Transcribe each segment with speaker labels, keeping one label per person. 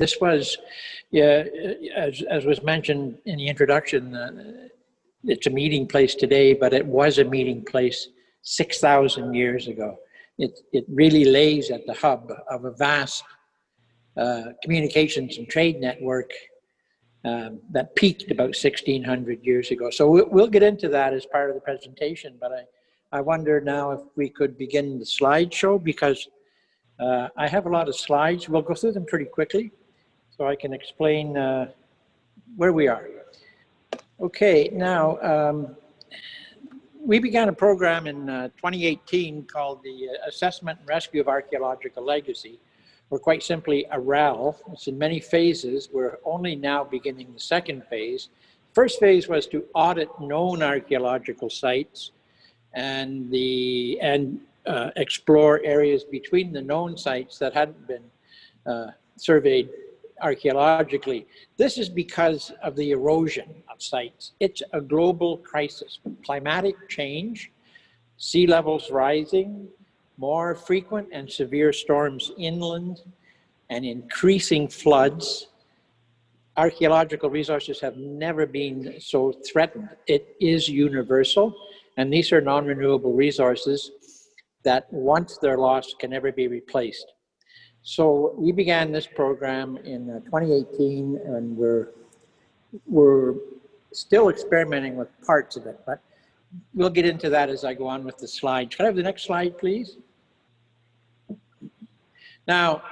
Speaker 1: This was, yeah, as was mentioned in the introduction, it's a meeting place today, but it was a meeting place 6,000 years ago. It really lays at the hub of a vast communications and trade network that peaked about 1,600 years ago. So we'll get into that as part of the presentation, but I wonder now if we could begin the slideshow, because I have a lot of slides. We'll go through them pretty quickly so I can explain where we are. Okay, now we began a program in 2018 called the Assessment and Rescue of Archaeological Legacy, or quite simply ARAL. It's in many phases. We're only now beginning the second phase. First phase was to audit known archaeological sites and explore areas between the known sites that hadn't been surveyed archaeologically. This is because of the erosion of sites. It's a global crisis. Climatic change, sea levels rising, more frequent and severe storms inland, and increasing floods. Archaeological resources have never been so threatened. It is universal, and these are non-renewable resources that once they're lost can never be replaced. So we began this program in 2018, and we're still experimenting with parts of it, but we'll get into that as I go on with the slides. Can I have the next slide, please? Now,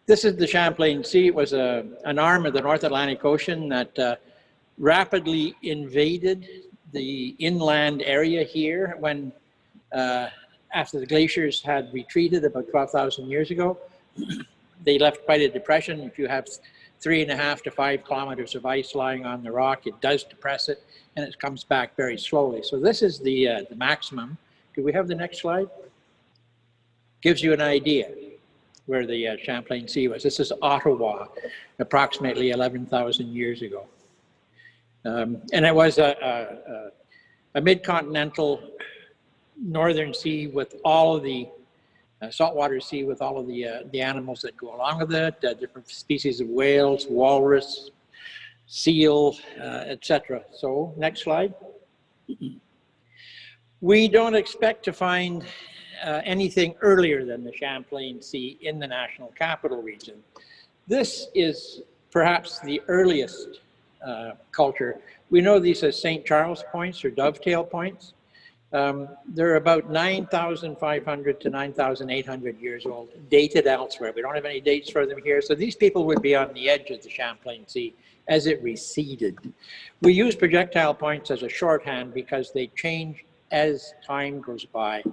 Speaker 1: this is the Champlain Sea. It was an arm of the North Atlantic Ocean that rapidly invaded the inland area here when, after the glaciers had retreated about 12,000 years ago. They left quite a depression. If you have 3.5 to 5 kilometers of ice lying on the rock, it does depress it, and it comes back very slowly. So this is the maximum. Could we have the next slide? Gives you an idea where the Champlain Sea was. This is Ottawa, approximately 11,000 years ago. And it was a mid-continental northern sea with all of the saltwater sea with all of the animals that go along with it, different species of whales, walrus, seal, etc. So next slide. We don't expect to find anything earlier than the Champlain Sea in the National Capital Region. This is perhaps the earliest culture. We know these as St. Charles points or dovetail points. They're about 9,500 to 9,800 years old, dated elsewhere. We don't have any dates for them here. So these people would be on the edge of the Champlain Sea as it receded. We use projectile points as a shorthand because they change as time goes by.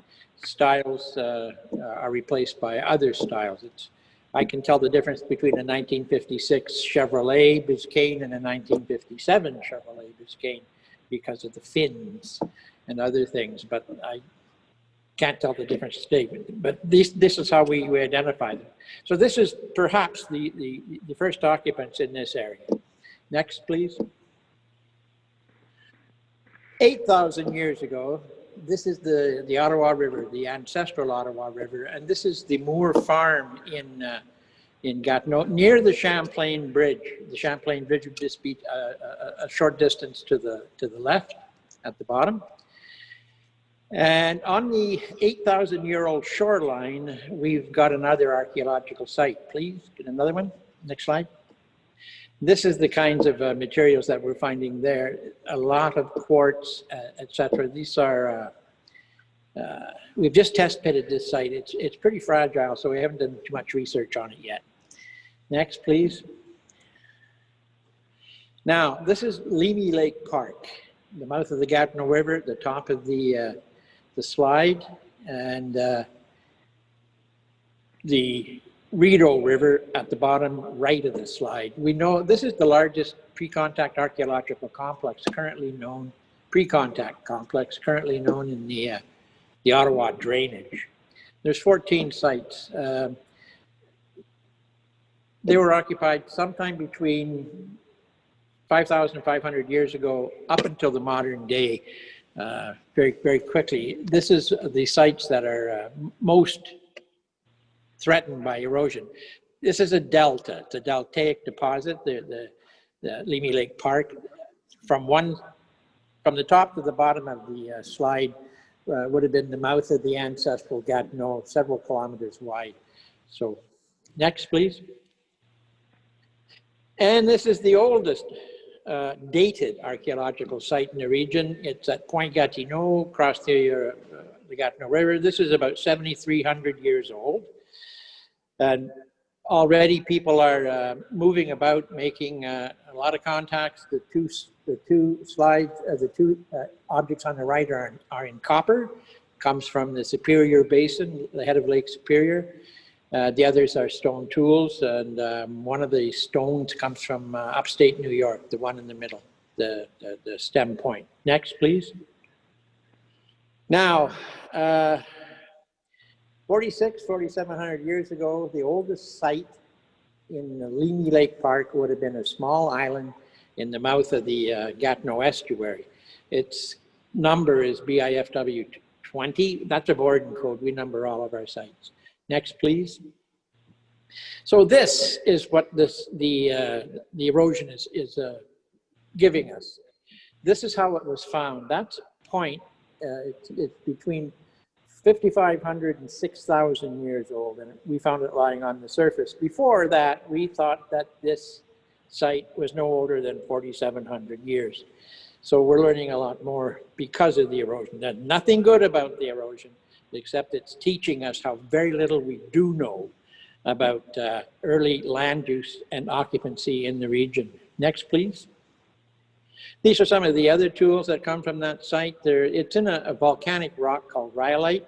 Speaker 1: Styles are replaced by other styles. I can tell the difference between a 1956 Chevrolet Biscayne and a 1957 Chevrolet Biscayne because of the fins and other things, but I can't tell the difference today. But this is how we identify them. So this is perhaps the first occupants in this area. Next, please. 8,000 years ago, this is the Ottawa River, the ancestral Ottawa River, and this is the Moore Farm in Gatineau, near the Champlain Bridge. The Champlain Bridge would just be a short distance to the left at the bottom. And on the 8,000-year-old shoreline, we've got another archaeological site. Please, get another one. Next slide. This is the kinds of materials that we're finding there. A lot of quartz, etc. These are, we've just test pitted this site. It's pretty fragile, so we haven't done too much research on it yet. Next, please. Now, this is Leamy Lake Park, the mouth of the Gatineau River at the top of the slide, and the Rideau River at the bottom right of the slide. We know this is the largest pre-contact archaeological complex currently known, pre-contact complex currently known in the Ottawa drainage. There's 14 sites. They were occupied sometime between 5,500 years ago up until the modern day, very, very quickly. This is the sites that are most threatened by erosion. This is a delta. It's a deltaic deposit, the Leamy Lake Park. From the top to the bottom of the slide would have been the mouth of the ancestral Gatineau, several kilometers wide. So next, please. And this is the oldest dated archaeological site in the region. It's at Point Gatineau, across the Gatineau River. This is about 7,300 years old. And already people are moving about, making a lot of contacts. The two slides, the two objects on the right are in copper. Comes from the Superior Basin, the head of Lake Superior. The others are stone tools, and one of the stones comes from upstate New York, the one in the middle, the stem point. Next, please. Now, 4,700 years ago, the oldest site in the Leamy Lake Park would have been a small island in the mouth of the Gatineau estuary. Its number is BIFW 20. That's a Borden code. We number all of our sites. Next, please. So this is what the erosion is giving us. This is how it was found. That's point. It's between 5,500 and 6,000 years old, and we found it lying on the surface. Before that, we thought that this site was no older than 4,700 years. So we're learning a lot more because of the erosion. There's nothing good about the erosion, except it's teaching us how very little we do know about early land use and occupancy in the region. Next, please. These are some of the other tools that come from that site. It's in a volcanic rock called Rhyolite,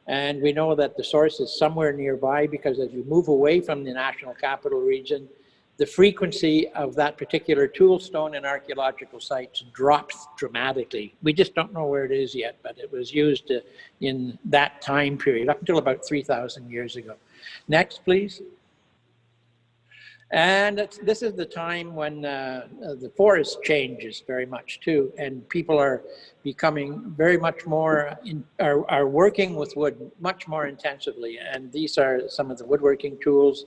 Speaker 1: and we know that the source is somewhere nearby because as you move away from the National Capital Region, the frequency of that particular tool stone in archaeological sites drops dramatically. We just don't know where it is yet, but it was used in that time period, up until about 3,000 years ago. Next, please. And this is the time when the forest changes very much too, and people are becoming very much more, are working with wood much more intensively. And these are some of the woodworking tools,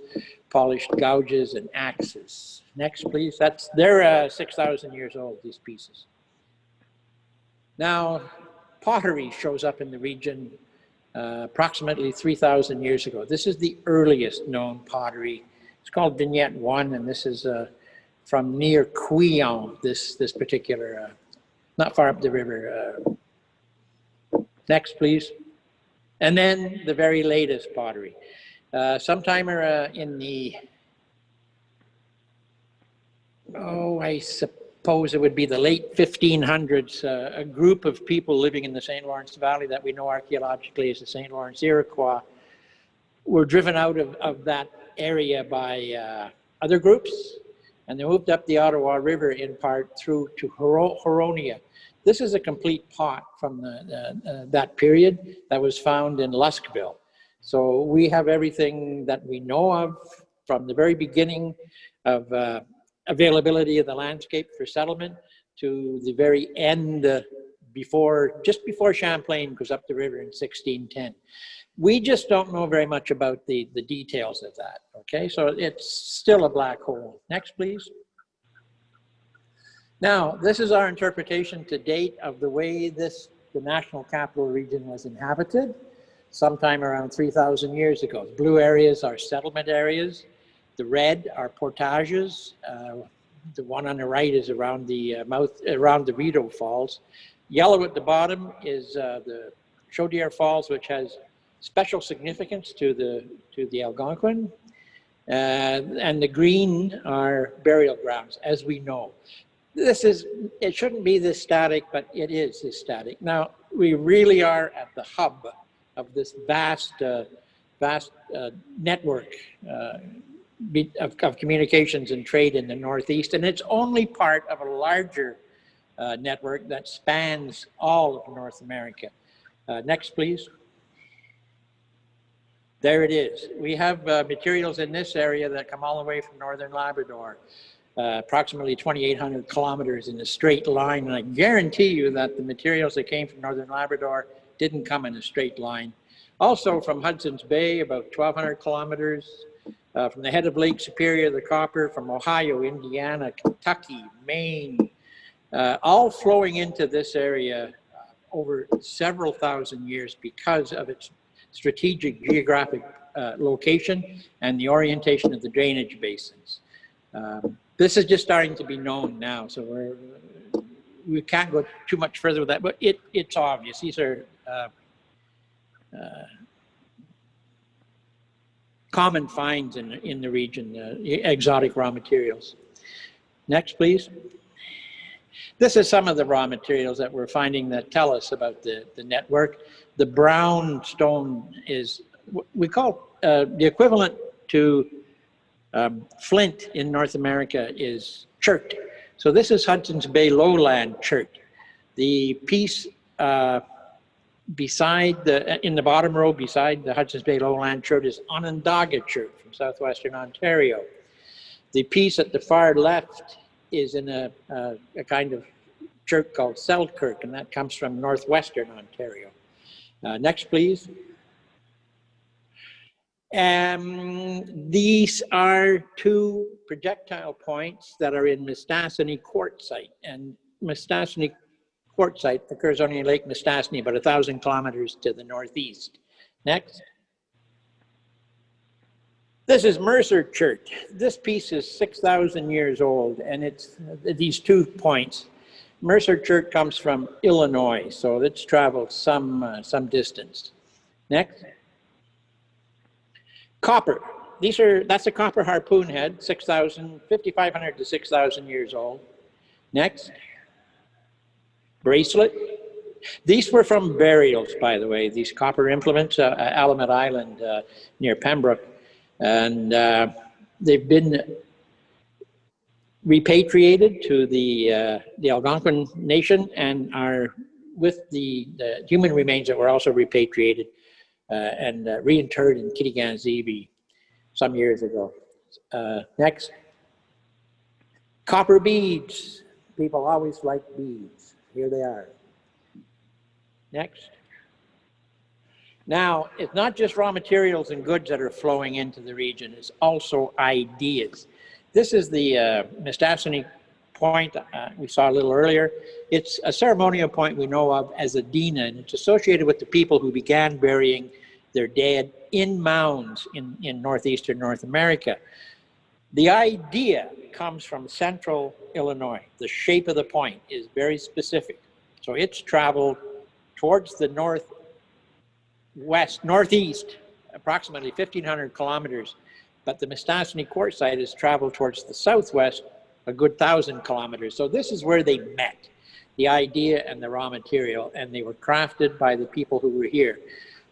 Speaker 1: polished gouges and axes. Next, please. They're 6,000 years old, these pieces. Now, pottery shows up in the region approximately 3,000 years ago. This is the earliest known pottery. It's called Vignette 1, and this is from near Quillon, this particular, not far up the river. Next, please. And then the very latest pottery. Sometime in the, I suppose it would be the late 1500s, a group of people living in the St. Lawrence Valley that we know archaeologically as the St. Lawrence Iroquois were driven out of that area by other groups, and they moved up the Ottawa River in part through to Huronia. This is a complete pot from that period that was found in Luskville. So we have everything that we know of from the very beginning of availability of the landscape for settlement to the very end, just before Champlain goes up the river in 1610. We just don't know very much about the details of that, okay? So it's still a black hole. Next, please. Now, this is our interpretation to date of the way the National Capital Region was inhabited sometime around 3,000 years ago. The blue areas are settlement areas. The red are portages. The one on the right is around the around the Rideau Falls. Yellow at the bottom is the Chaudière Falls, which has special significance to the Algonquin, and the green are burial grounds, as we know. It shouldn't be this static, but it is this static. Now, we really are at the hub of this vast network of communications and trade in the Northeast, and it's only part of a larger network that spans all of North America. Next, please. There it is. We have materials in this area that come all the way from northern Labrador, approximately 2,800 kilometers in a straight line. And I guarantee you that the materials that came from northern Labrador didn't come in a straight line. Also from Hudson's Bay, about 1,200 kilometers, from the head of Lake Superior, the copper from Ohio, Indiana, Kentucky, Maine, all flowing into this area over several thousand years because of its strategic geographic location and the orientation of the drainage basins. This is just starting to be known now, so we can't go too much further with that, but it's obvious. These are common finds in the region, exotic raw materials. Next, please. This is some of the raw materials that we're finding that tell us about the network. The brown stone is, we call the equivalent to flint in North America is chert. So this is Hudson's Bay lowland chert. The piece beside in the bottom row beside the Hudson's Bay lowland chert is Onondaga chert from southwestern Ontario. The piece at the far left is in a kind of chert called Selkirk, and that comes from northwestern Ontario. Next, please. These are two projectile points that are in Mistassini quartzite, and Mistassini quartzite occurs only in Lake Mistassini, about 1,000 kilometers to the northeast. Next. This is Mercer chert. This piece is 6,000 years old, and it's these 2 points. Mercer chert comes from Illinois, so it's traveled some distance. Next. Copper. That's a copper harpoon head, 5,500 to 6,000 years old. Next. Bracelet. These were from burials, by the way, these copper implements, Alamet Island near Pembroke. And they've been repatriated to the Algonquin Nation and are with the human remains that were also repatriated and reinterred in Kitigan-Zibi some years ago. Next. Copper beads. People always like beads. Here they are. Next. Now, it's not just raw materials and goods that are flowing into the region, it's also ideas. This is the Mistassini point we saw a little earlier. It's a ceremonial point we know of as a Dina, and it's associated with the people who began burying their dead in mounds in northeastern North America. The idea comes from central Illinois. The shape of the point is very specific. So it's traveled towards the northeast, approximately 1,500 kilometers, but the Mistassini quartzite has traveled towards the southwest a good 1,000 kilometers. So this is where they met, the idea and the raw material, and they were crafted by the people who were here,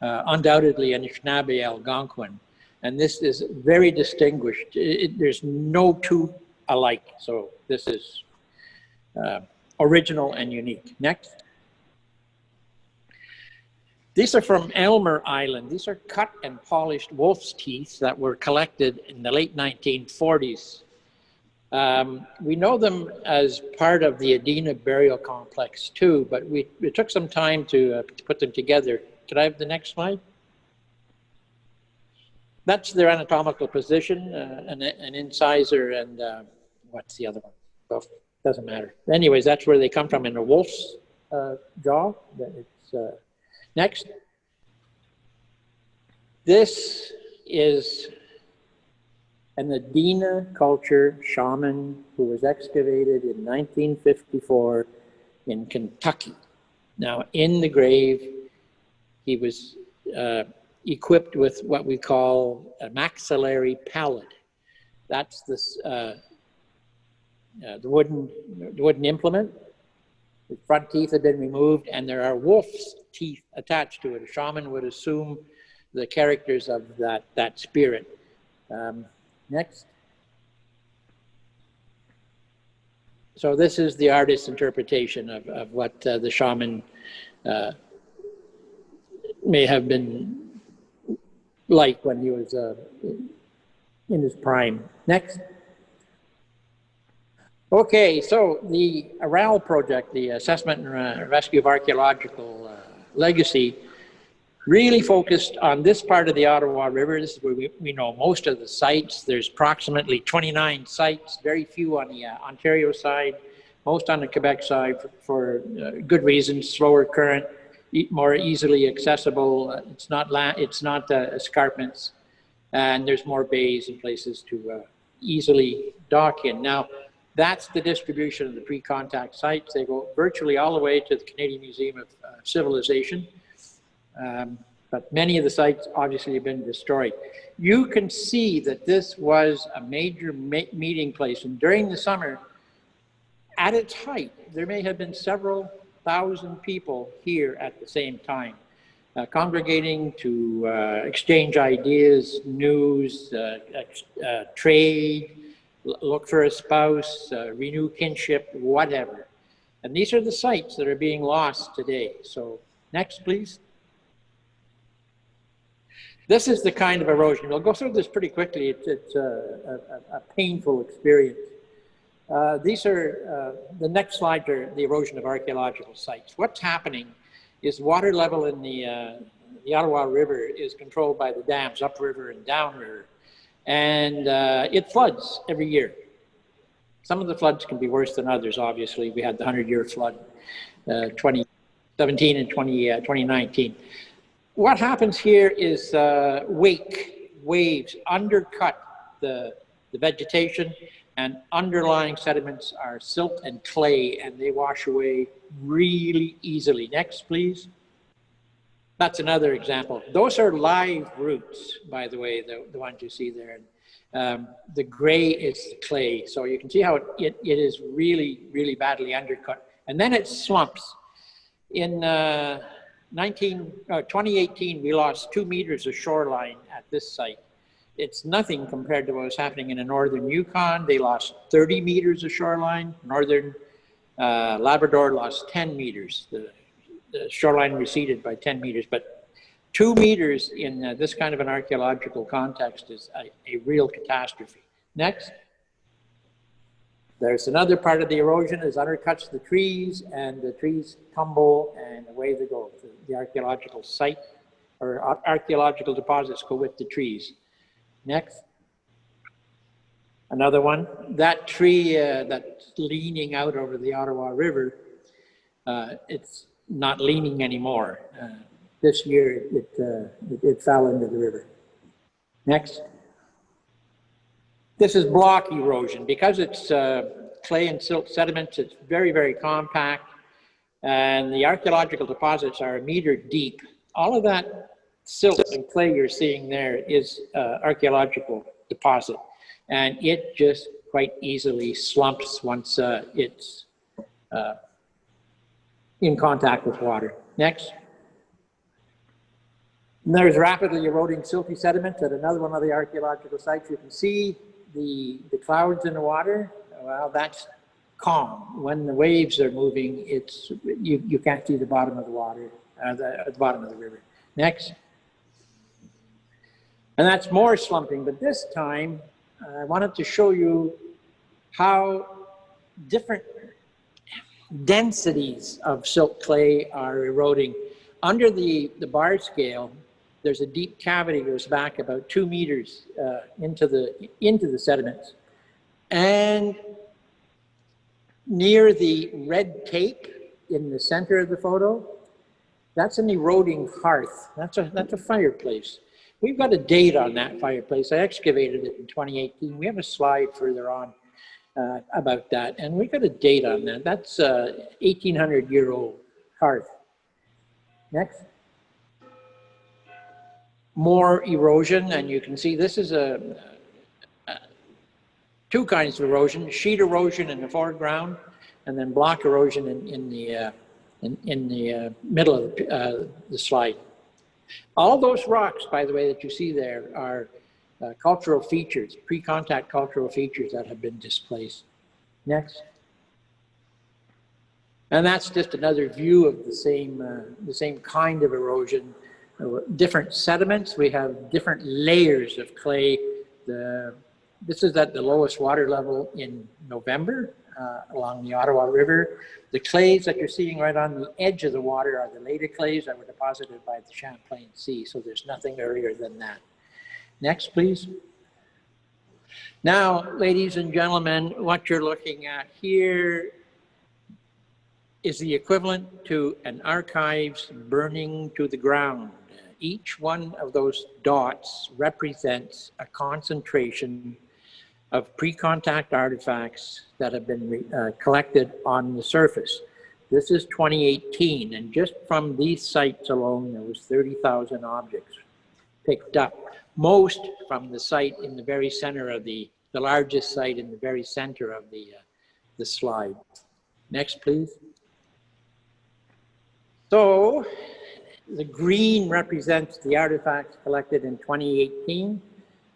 Speaker 1: undoubtedly Anishinaabe Algonquin. And this is very distinguished. There's no two alike, so this is original and unique. Next. These are from Elmer Island. These are cut and polished wolf's teeth that were collected in the late 1940s. We know them as part of the Adena burial complex too, but it took some time to put them together. Could I have the next slide? That's their anatomical position, an incisor, and what's the other one? Well, doesn't matter. Anyways, that's where they come from, in a wolf's jaw. It's next. This is an Adena culture shaman who was excavated in 1954 in Kentucky. Now, in the grave, he was equipped with what we call a maxillary palate. That's this, the wooden implement. The front teeth have been removed, and there are wolf's teeth attached to it. A shaman would assume the characters of that spirit. Next. So this is the artist's interpretation of what the shaman may have been like when he was in his prime. Next. Okay, so the ARAL project, the Assessment and Rescue of Archaeological Legacy, Really focused on this part of the Ottawa River. This is where we know most of the sites. There's approximately 29 sites, very few on the Ontario side, most on the Quebec side for good reasons, slower current, more easily accessible. It's not escarpments, and there's more bays and places to easily dock in. Now, that's the distribution of the pre-contact sites. They go virtually all the way to the Canadian Museum of Civilization. But many of the sites obviously have been destroyed. You can see that this was a major meeting place, and during the summer, at its height, there may have been several thousand people here at the same time, congregating to exchange ideas, news, trade, look for a spouse, renew kinship, whatever. And these are the sites that are being lost today. So next, please. This is the kind of erosion. We'll go through this pretty quickly. It's a painful experience. These are, the next slide are the erosion of archaeological sites. What's happening is water level in the Ottawa River is controlled by the dams upriver and downriver. And it floods every year. Some of the floods can be worse than others, obviously. We had the 100-year flood, 2017 and 2019. What happens here is waves undercut the vegetation, and underlying sediments are silt and clay, and they wash away really easily. Next, please. That's another example. Those are live roots, by the way, the ones you see there. The gray is the clay, so you can see how it is really, really badly undercut. And then it slumps. In 2018, we lost 2 meters of shoreline at this site. It's nothing compared to what was happening in the northern Yukon. They lost 30 meters of shoreline. Northern Labrador lost 10 meters. The shoreline receded by 10 meters, but 2 meters in this kind of an archaeological context is a real catastrophe. Next. There's another part of the erosion is undercuts the trees, and the trees tumble and away they go. The archaeological site or archaeological deposits go with the trees. Next. Another one. That tree that's leaning out over the Ottawa River, it's not leaning anymore. This year it fell into the river. Next. This is block erosion. Because it's clay and silt sediments, it's very, very compact, and the archaeological deposits are 1 meter deep. All of that silt and clay you're seeing there is archaeological deposit, and it just quite easily slumps once it's in contact with water. Next. And there's rapidly eroding silty sediments at another one of the archaeological sites. You can see the clouds in the water. Well, that's calm. When the waves are moving, it's you can't see the bottom of the water, the bottom of the river. Next. And that's more slumping, but this time I wanted to show you how different densities of silt clay are eroding. Under the bar scale, there's a deep cavity that goes back about 2 meters into the sediments. And near the red tape in the center of the photo, that's an eroding hearth. That's a fireplace. We've got a date on that fireplace. I excavated it in 2018. We have a slide further on about that, and we've got a date on that. That's 1,800-year-old hearth. Next. More erosion, and you can see this is two kinds of erosion: sheet erosion in the foreground, and then block erosion in the middle of the slide. All those rocks, by the way, that you see there are cultural features, pre-contact cultural features that have been displaced. Next. And that's just another view of the same kind of erosion. Different sediments. We have different layers of clay. This is at the lowest water level in November. along the Ottawa River. The clays that you're seeing right on the edge of the water are the later clays that were deposited by the Champlain Sea, so there's nothing earlier than that. Next, please. Now, ladies and gentlemen, what you're looking at here is the equivalent to an archives burning to the ground. Each one of those dots represents a concentration of pre-contact artifacts that have been collected on the surface. This is 2018, and just from these sites alone, there was 30,000 objects picked up. Most from the site in the very center of the largest site in the very center of the slide. Next, please. So, the green represents the artifacts collected in 2018.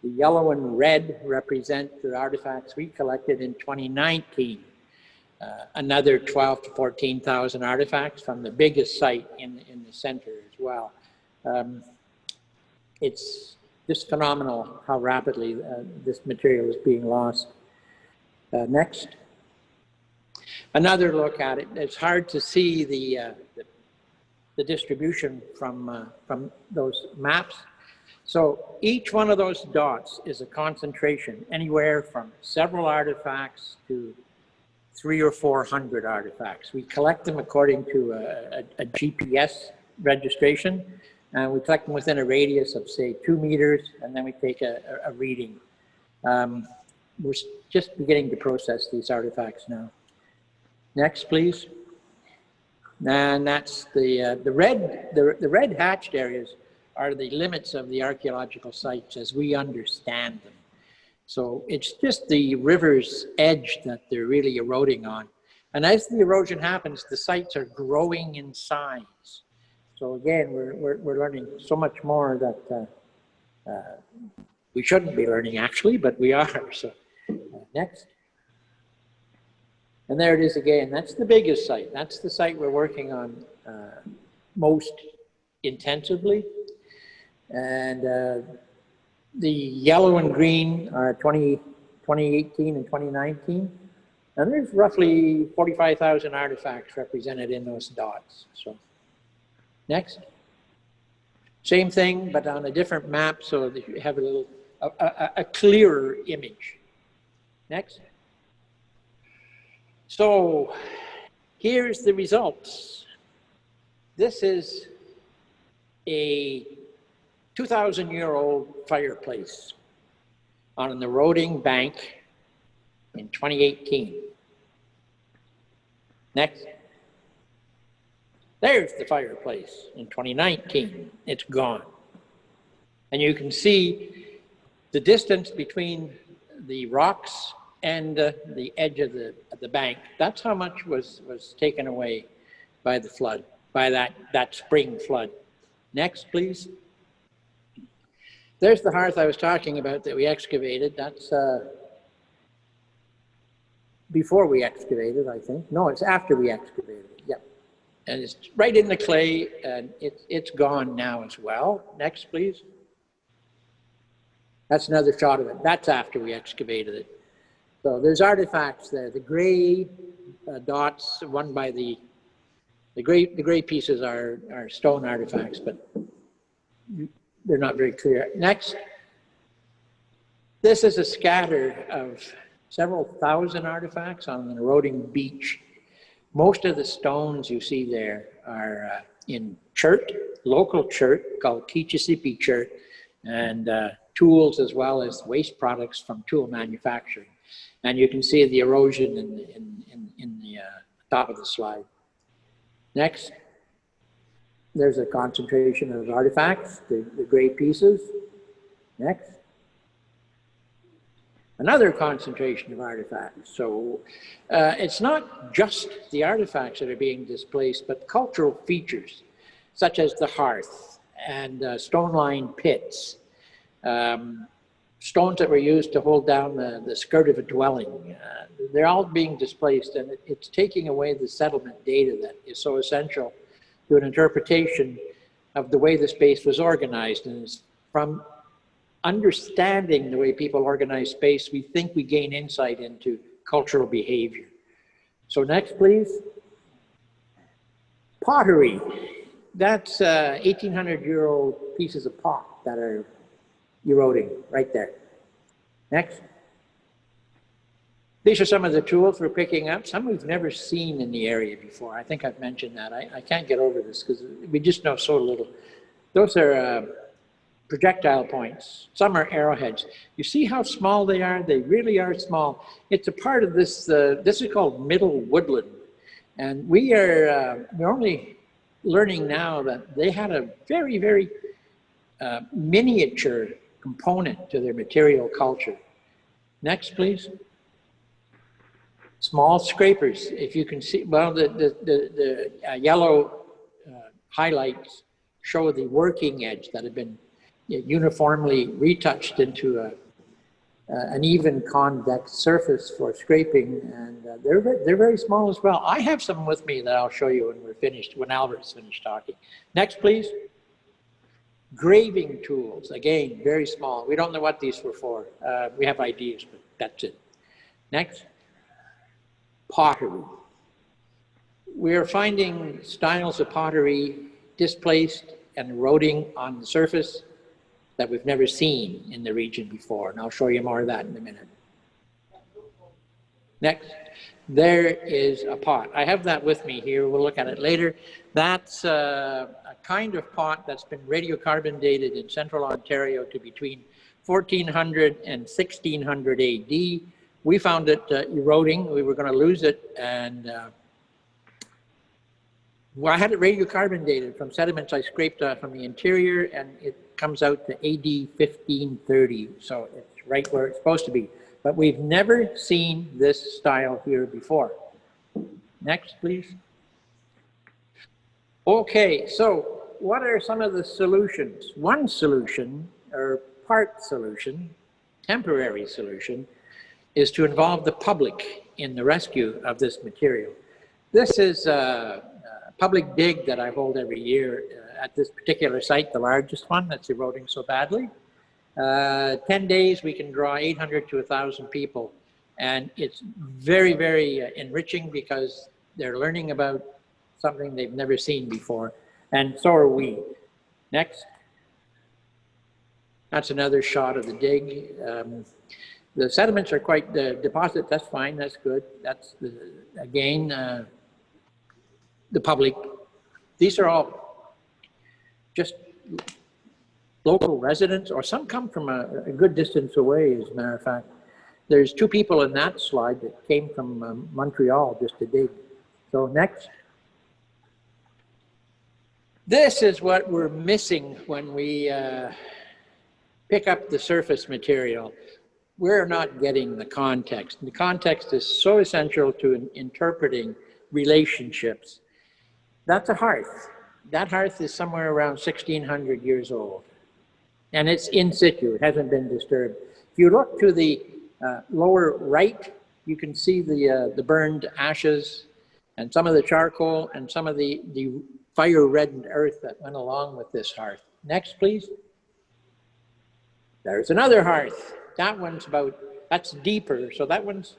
Speaker 1: The yellow and red represent the artifacts we collected in 2019. Another 12 to 14,000 artifacts from the biggest site in the center as well. It's just phenomenal how rapidly this material is being lost. Next. Another look at it. It's hard to see the distribution from those maps. So each one of those dots is a concentration, anywhere from several artifacts to 300 or 400 artifacts. We collect them according to a GPS registration, and we collect them within a radius of, say, 2 meters, and then we take a reading. We're just beginning to process these artifacts now. Next, please. And that's the red hatched areas are the limits of the archaeological sites as we understand them. So it's just the river's edge that they're really eroding on. And as the erosion happens, the sites are growing in size. So again, we're learning so much more that we shouldn't be learning actually, but we are. So next. And there it is again. That's the biggest site. That's the site we're working on most intensively. And the yellow and green are 2018 and 2019. And there's roughly 45,000 artifacts represented in those dots. So next. Same thing, but on a different map so that you have a little, a clearer image. Next. So here's the results. This is a 2,000-year-old fireplace on an eroding bank in 2018. Next. There's the fireplace in 2019. It's gone. And you can see the distance between the rocks and the edge of the bank. That's how much was taken away by the flood, by that spring flood. Next, please. There's the hearth I was talking about that we excavated. That's before we excavated, I think. No, it's after we excavated. Yep. And it's right in the clay, and it's gone now as well. Next, please. That's another shot of it. That's after we excavated it. So there's artifacts there. The gray dots, one by the gray pieces are stone artifacts, but they're not very clear. Next. This is a scatter of several thousand artifacts on an eroding beach. Most of the stones you see there are in chert, local chert called Kichisipi chert, and tools as well as waste products from tool manufacturing. And you can see the erosion in the top of the slide. Next. There's a concentration of artifacts, the gray pieces. Next. Another concentration of artifacts. So it's not just the artifacts that are being displaced, but cultural features, such as the hearth and stone-lined pits, stones that were used to hold down the skirt of a dwelling. They're all being displaced, and it's taking away the settlement data that is so essential to an interpretation of the way the space was organized. And from understanding the way people organize space, we think we gain insight into cultural behavior. So next, please. Pottery. That's 1,800-year-old pieces of pot that are eroding right there. Next. These are some of the tools we're picking up, some we've never seen in the area before. I think I've mentioned that. I can't get over this because we just know so little. Those are projectile points. Some are arrowheads. You see how small they are? They really are small. It's a part of this, this is called middle woodland. And we're only learning now that they had a very, very miniature component to their material culture. Next, please. Small scrapers. If you can see, well, the yellow highlights show the working edge that had been uniformly retouched into an even convex surface for scraping, and they're very small as well. I have some with me that I'll show you when we're finished, when Albert's finished talking. Next, please. Graving tools, again, very small. We don't know what these were for. We have ideas, but that's it. Next. Pottery. We're finding styles of pottery displaced and eroding on the surface that we've never seen in the region before, and I'll show you more of that in a minute. Next, there is a pot. I have that with me here. We'll look at it later. That's a kind of pot that's been radiocarbon dated in central Ontario to between 1400 and 1600 AD. We found it eroding. We were going to lose it, and well, I had it radiocarbon dated from sediments I scraped from the interior, and it comes out to AD 1530, so it's right where it's supposed to be. But we've never seen this style here before. Next, please. Okay, so what are some of the solutions? One solution, or part solution, temporary solution, is to involve the public in the rescue of this material. This is a public dig that I hold every year at this particular site, the largest one that's eroding so badly. 10 days we can draw 800 to 1,000 people, and it's very, very enriching because they're learning about something they've never seen before, and so are we. Next. That's another shot of the dig. The sediments are quite, the deposit, that's fine, that's good. That's, again, the public. These are all just local residents, or some come from a good distance away, as a matter of fact. There's two people in that slide that came from Montreal just to dig. So next. This is what we're missing when we pick up the surface material. We're not getting the context. The context is so essential to interpreting relationships. That's a hearth. That hearth is somewhere around 1,600 years old. And it's in situ, it hasn't been disturbed. If you look to the lower right, you can see the burned ashes and some of the charcoal and some of the fire-reddened earth that went along with this hearth. Next, please. There's another hearth. That one's that's deeper, so that one's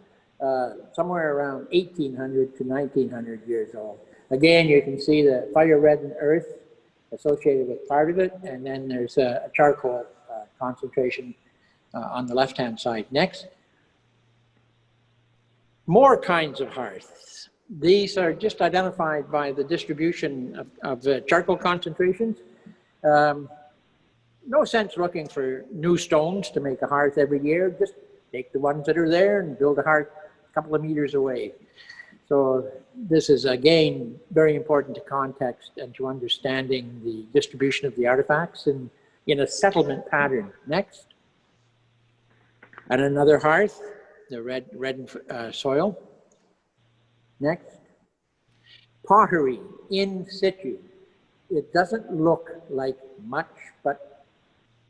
Speaker 1: somewhere around 1,800 to 1,900 years old. Again, you can see the fire-reddened earth associated with part of it, and then there's a charcoal concentration on the left-hand side. Next. More kinds of hearths. These are just identified by the distribution of the charcoal concentrations. No sense looking for new stones to make a hearth every year. Just take the ones that are there and build a hearth a couple of meters away. So this is, again, very important to context and to understanding the distribution of the artifacts in a settlement pattern. Next. And another hearth, the reddened soil. Next. Pottery in situ. It doesn't look like much, but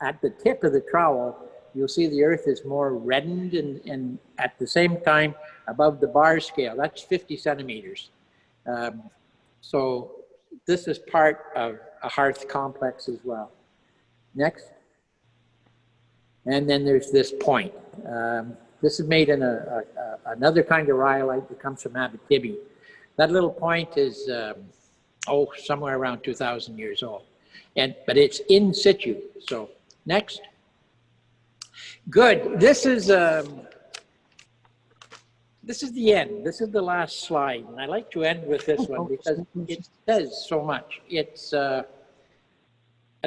Speaker 1: at the tip of the trowel, you'll see the earth is more reddened and at the same time above the bar scale. That's 50 centimeters. So this is part of a hearth complex as well. Next. And then there's this point. This is made in a another kind of rhyolite that comes from Abitibi. That little point is, somewhere around 2,000 years old. But it's in situ. So next. Good. This is the end. This is the last slide. And I like to end with this one because it says so much. It's a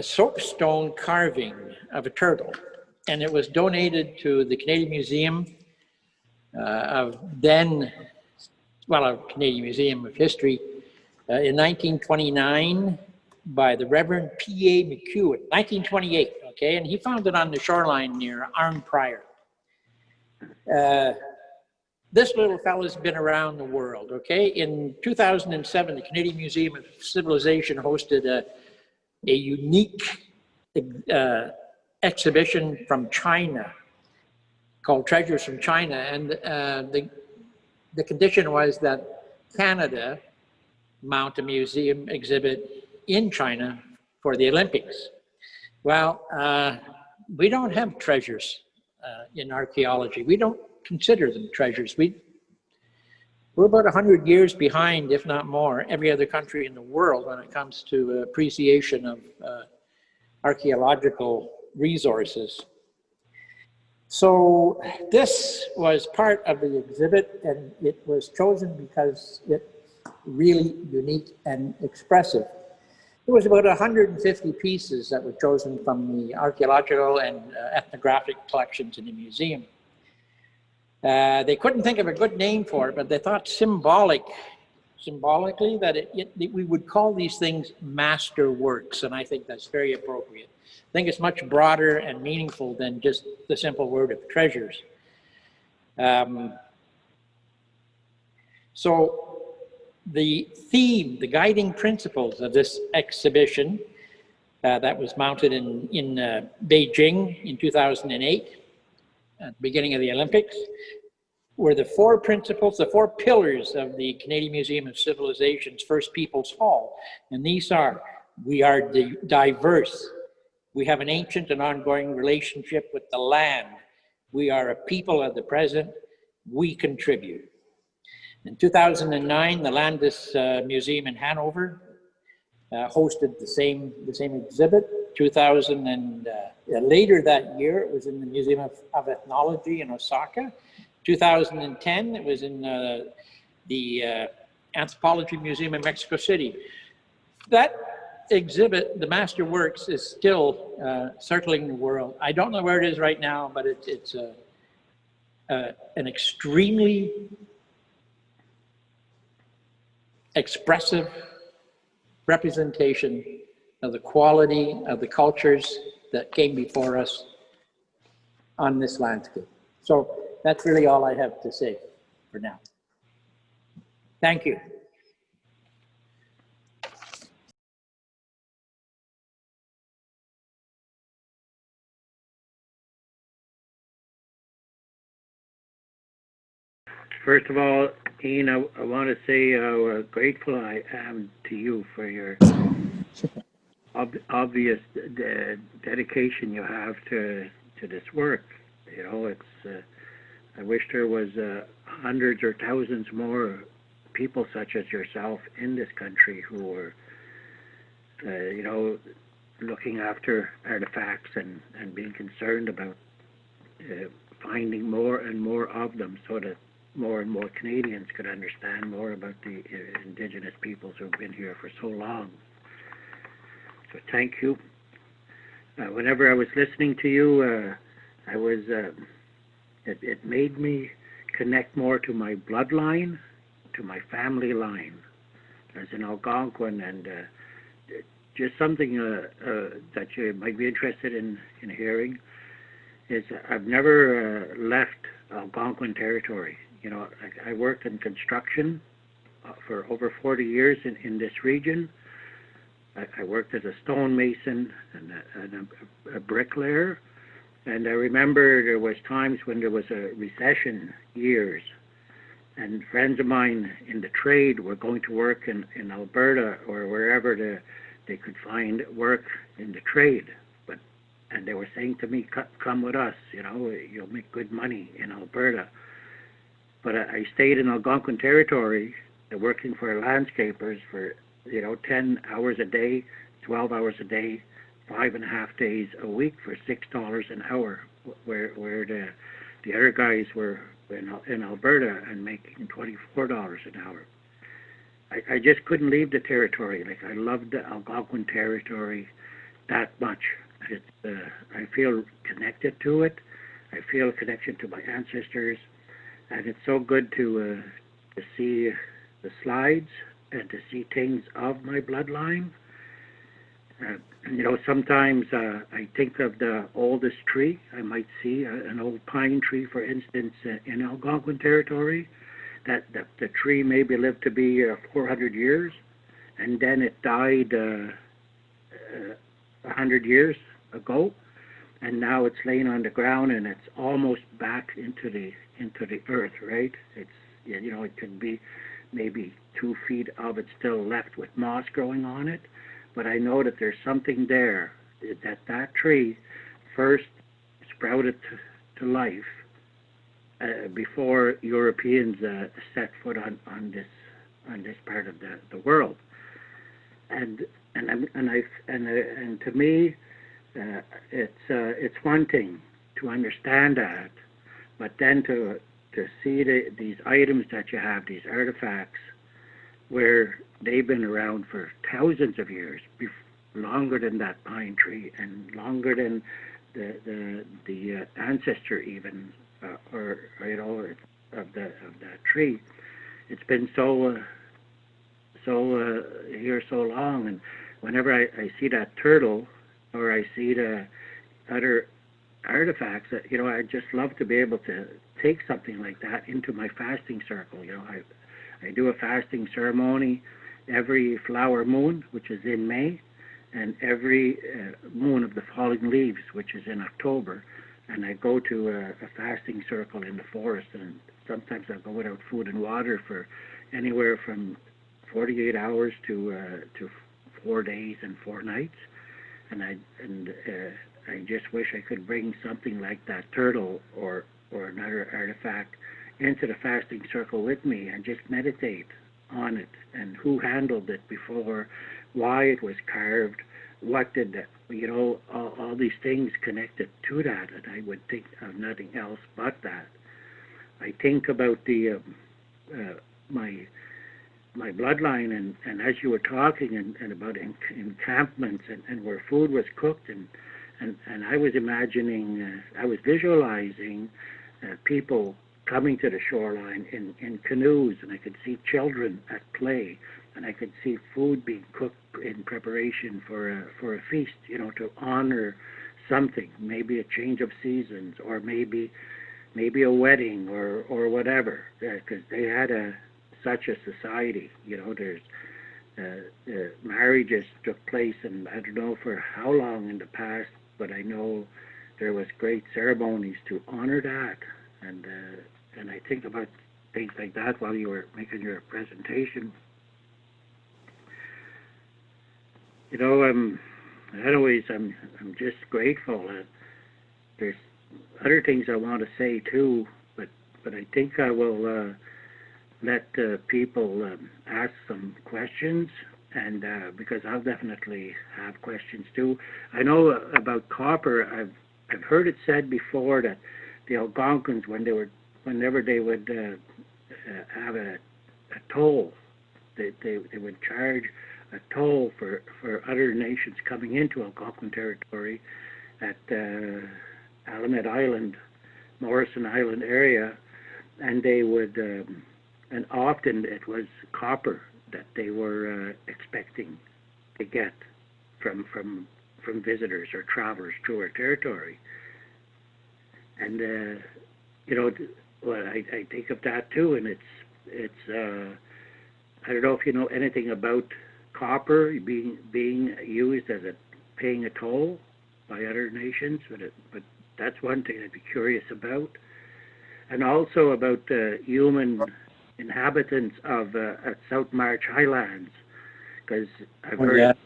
Speaker 1: soapstone carving of a turtle. And it was donated to the Canadian Museum Canadian Museum of History in 1929 by the Reverend P.A. McEwen, 1928, okay? And he found it on the shoreline near Arnprior. This little fellow's been around the world, okay? In 2007, the Canadian Museum of Civilization hosted a unique exhibition from China called Treasures from China. And the condition was that Canada mount a museum exhibit in China for the Olympics. Well, we don't have treasures in archaeology. We don't consider them treasures. We're about 100 years behind, if not more, every other country in the world when it comes to appreciation of archaeological resources. So this was part of the exhibit, and it was chosen because it's really unique and expressive. There was about 150 pieces that were chosen from the archaeological and ethnographic collections in the museum. They couldn't think of a good name for it, but they thought symbolically that we would call these things master works, and I think that's very appropriate. I think it's much broader and meaningful than just the simple word of treasures. So the theme, the guiding principles of this exhibition that was mounted in Beijing in 2008, at the beginning of the Olympics, were the four principles, the four pillars of the Canadian Museum of Civilization's First Peoples Hall. And these are, we are diverse. We have an ancient and ongoing relationship with the land. We are a people of the present. We contribute. In 2009, the Landis Museum in Hanover hosted the same exhibit. Later that year, it was in the Museum of Ethnology in Osaka. 2010, it was in the Anthropology Museum in Mexico City. That exhibit, the Master Works, is still circling the world. I don't know where it is right now, but it's an extremely expressive representation of the quality of the cultures that came before us on this landscape. So that's really all I have to say for now. Thank you.
Speaker 2: First of all, Ian, I want to say how grateful I am to you for your obvious dedication you have to this work. You know, it's. I wish there was hundreds or thousands more people such as yourself in this country who are, you know, looking after artifacts and being concerned about finding more and more of them, so that more and more Canadians could understand more about the Indigenous peoples who've been here for so long. So thank you. Whenever I was listening to you, I was, it made me connect more to my bloodline, to my family line as an Algonquin, and just something that you might be interested in hearing is I've never left Algonquin territory. You know, I worked in construction for over 40 years in this region. I worked as a stonemason and a bricklayer. And I remember there was times when there was a recession years, and friends of mine in the trade were going to work in Alberta or wherever they could find work in the trade. And they were saying to me, come with us, you know, you'll make good money in Alberta. but I stayed in Algonquin territory, working for landscapers for 10 hours a day, 12 hours a day, 5.5 days a week for $6 an hour, where the other guys were in Alberta and making $24 an hour. I just couldn't leave the territory. Like, I loved the Algonquin territory that much. I feel connected to it. I feel a connection to my ancestors, and it's so good to see the slides and to see things of my bloodline. Sometimes I think of the oldest tree. I might see an old pine tree, for instance, in Algonquin territory. That the tree maybe lived to be 400 years, and then it died 100 years ago, and now it's laying on the ground, and it's almost back into the earth, right? It's it could be maybe 2 feet of it still left with moss growing on it, but I know that there's something there, that tree first sprouted to life before Europeans set foot on this part of the world, and to me, it's one thing to understand that, but then to see these items that you have, these artifacts, where they've been around for thousands of years, longer than that pine tree and longer than the ancestor even, of that tree. It's been so here so long, and whenever I see that turtle, or I see the other artifacts, I just love to be able to take something like that into my fasting circle. I do a fasting ceremony every flower moon, which is in May, and every moon of the falling leaves, which is in October. And I go to a fasting circle in the forest, and sometimes I go without food and water for anywhere from 48 hours to 4 days and 4 nights. And I just wish I could bring something like that turtle or another artifact into the fasting circle with me and just meditate on it, and who handled it before, why it was carved, what did that, all these things connected to that, and I would think of nothing else but that. I think about the my bloodline, and as you were talking, and about encampments and where food was cooked, and I was imagining, I was visualizing people coming to the shoreline in canoes, and I could see children at play, and I could see food being cooked in preparation for a feast, to honor something, maybe a change of seasons, or maybe a wedding, or whatever, because they had such a society. There's marriages took place, and I don't know for how long in the past, but I know there was great ceremonies to honor that, and I think about things like that while you were making your presentation. I'm just grateful. There's other things I want to say too, but I think I will let people ask some questions, and because I'll definitely have questions too. I know about copper. I've heard it said before that the Algonquins, whenever they would have a toll, they would charge a toll for other nations coming into Algonquin territory at Alamet Island, Morrison Island area, and they would, and often it was copper that they were expecting to get from visitors or travelers to our territory. And I think of that too, and it's I don't know if you know anything about copper being used as paying a toll by other nations, but that's one thing I'd be curious about, and also about human inhabitants of South March Highlands, because I've heard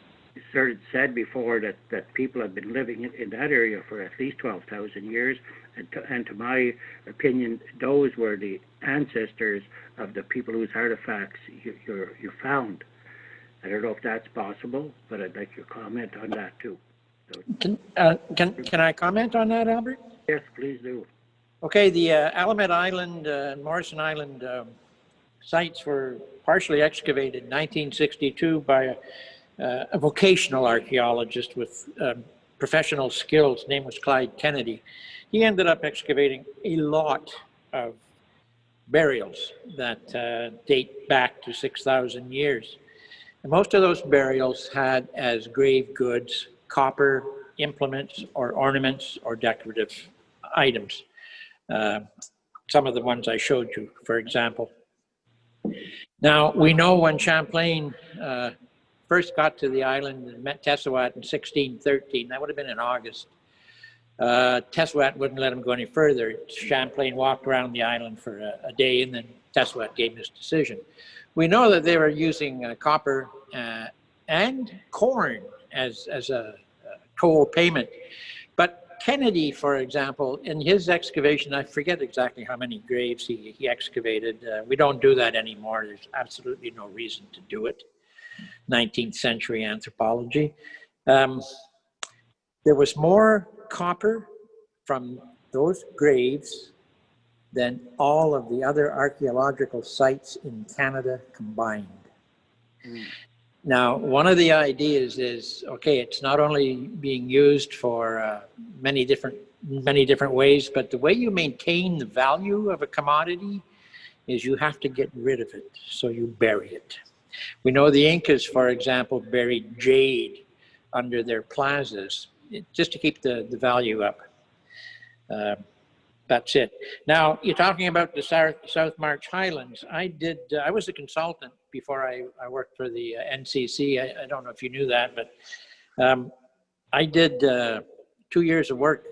Speaker 2: said before that people have been living in that area for at least 12,000 years, and to my opinion, those were the ancestors of the people whose artifacts you found. I don't know if that's possible, but I'd like your comment on that too. So,
Speaker 1: can I comment on that, Albert?
Speaker 2: yes, please do.
Speaker 1: Okay, the Alamet Island and Morrison Island sites were partially excavated in 1962 by a vocational archaeologist with professional skills. His name was Clyde Kennedy. He ended up excavating a lot of burials that date back to 6,000 years. And most of those burials had as grave goods copper implements or ornaments or decorative items. Some of the ones I showed you, for example. Now, we know when Champlain first got to the island and met Tessawat in 1613, that would have been in August. Tessawat wouldn't let him go any further. Champlain walked around the island for a day, and then Tessawat gave his decision. We know that they were using copper and corn as a toll payment. But Kennedy, for example, in his excavation, I forget exactly how many graves he excavated. We don't do that anymore. There's absolutely no reason to do it. 19th century anthropology. There was more copper from those graves than all of the other archaeological sites in Canada combined. Mm. Now, one of the ideas is, okay, it's not only being used for many different ways, but the way you maintain the value of a commodity is you have to get rid of it, so you bury it. We know the Incas, for example, buried jade under their plazas, just to keep the value up. That's it. Now, you're talking about the South March Highlands. I was a consultant before I worked for the NCC. I don't know if you knew that, but I did 2 years of work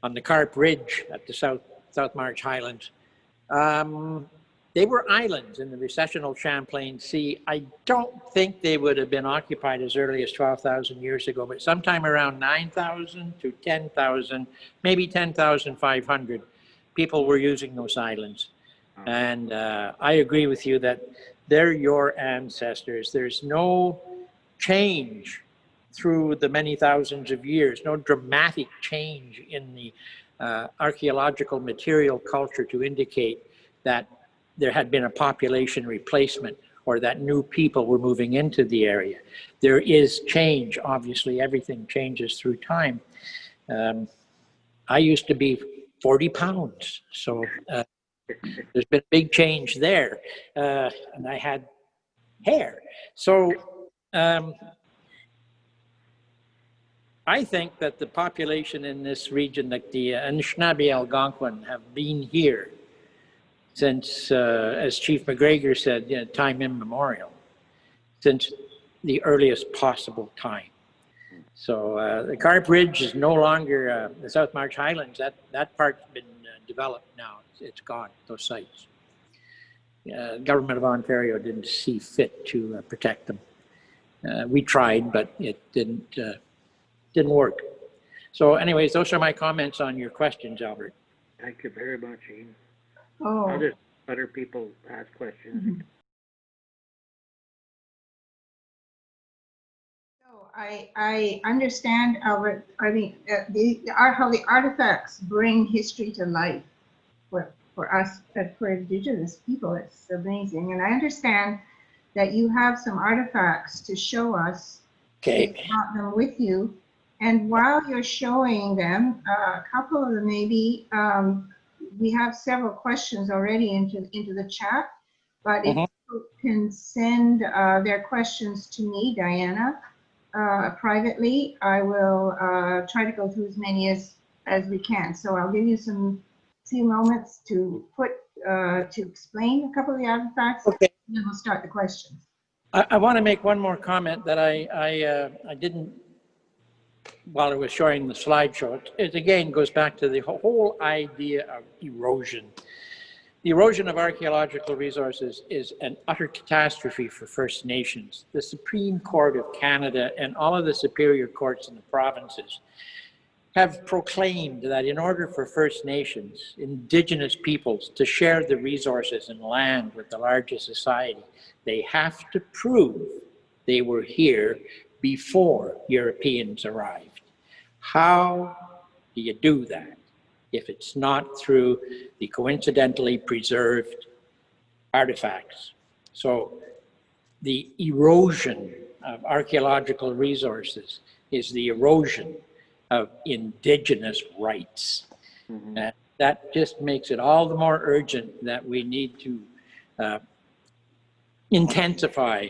Speaker 1: on the Carp Ridge at the South March Highlands. They were islands in the recessional Champlain Sea. I don't think they would have been occupied as early as 12,000 years ago, but sometime around 9,000 to 10,000, maybe 10,500 people were using those islands. And I agree with you that they're your ancestors. There's no change through the many thousands of years, no dramatic change in the archaeological material culture to indicate that there had been a population replacement or that new people were moving into the area. There is change, obviously, everything changes through time. I used to be 40 pounds, so there's been a big change there. And I had hair. So I think that the population in this region, like the Anishinaabe Algonquin, have been here since, as Chief McGregor said, time immemorial, since the earliest possible time. So the Carp Ridge is no longer the South March Highlands. That part's been developed now. It's gone, those sites. Government of Ontario didn't see fit to protect them. We tried, but it didn't work. So anyways, those are my comments on your questions, Albert.
Speaker 2: Thank you very much, Ian.
Speaker 3: Oh.
Speaker 2: Other people ask questions.
Speaker 3: Mm-hmm. So I understand, Albert. I mean, how the artifacts bring history to life for us, for Indigenous people. It's amazing, and I understand that you have some artifacts to show us.
Speaker 1: Okay.
Speaker 3: You brought them with you, and while you're showing them, a couple of them maybe. We have several questions already into the chat, but if people can send their questions to me, Diana, privately, I will try to go through as many as we can. So I'll give you few moments to explain a couple of the artifacts,
Speaker 1: okay.
Speaker 3: And then we'll start the questions.
Speaker 1: I want to make one more comment that I didn't while I was showing the slideshow. It again goes back to the whole idea of erosion. The erosion of archaeological resources is an utter catastrophe for First Nations. The Supreme Court of Canada and all of the superior courts in the provinces have proclaimed that in order for First Nations, Indigenous peoples, to share the resources and land with the larger society, they have to prove they were here before Europeans arrived. How do you do that if it's not through the coincidentally preserved artifacts? So the erosion of archaeological resources is the erosion of Indigenous rights. Mm-hmm. That just makes it all the more urgent that we need to intensify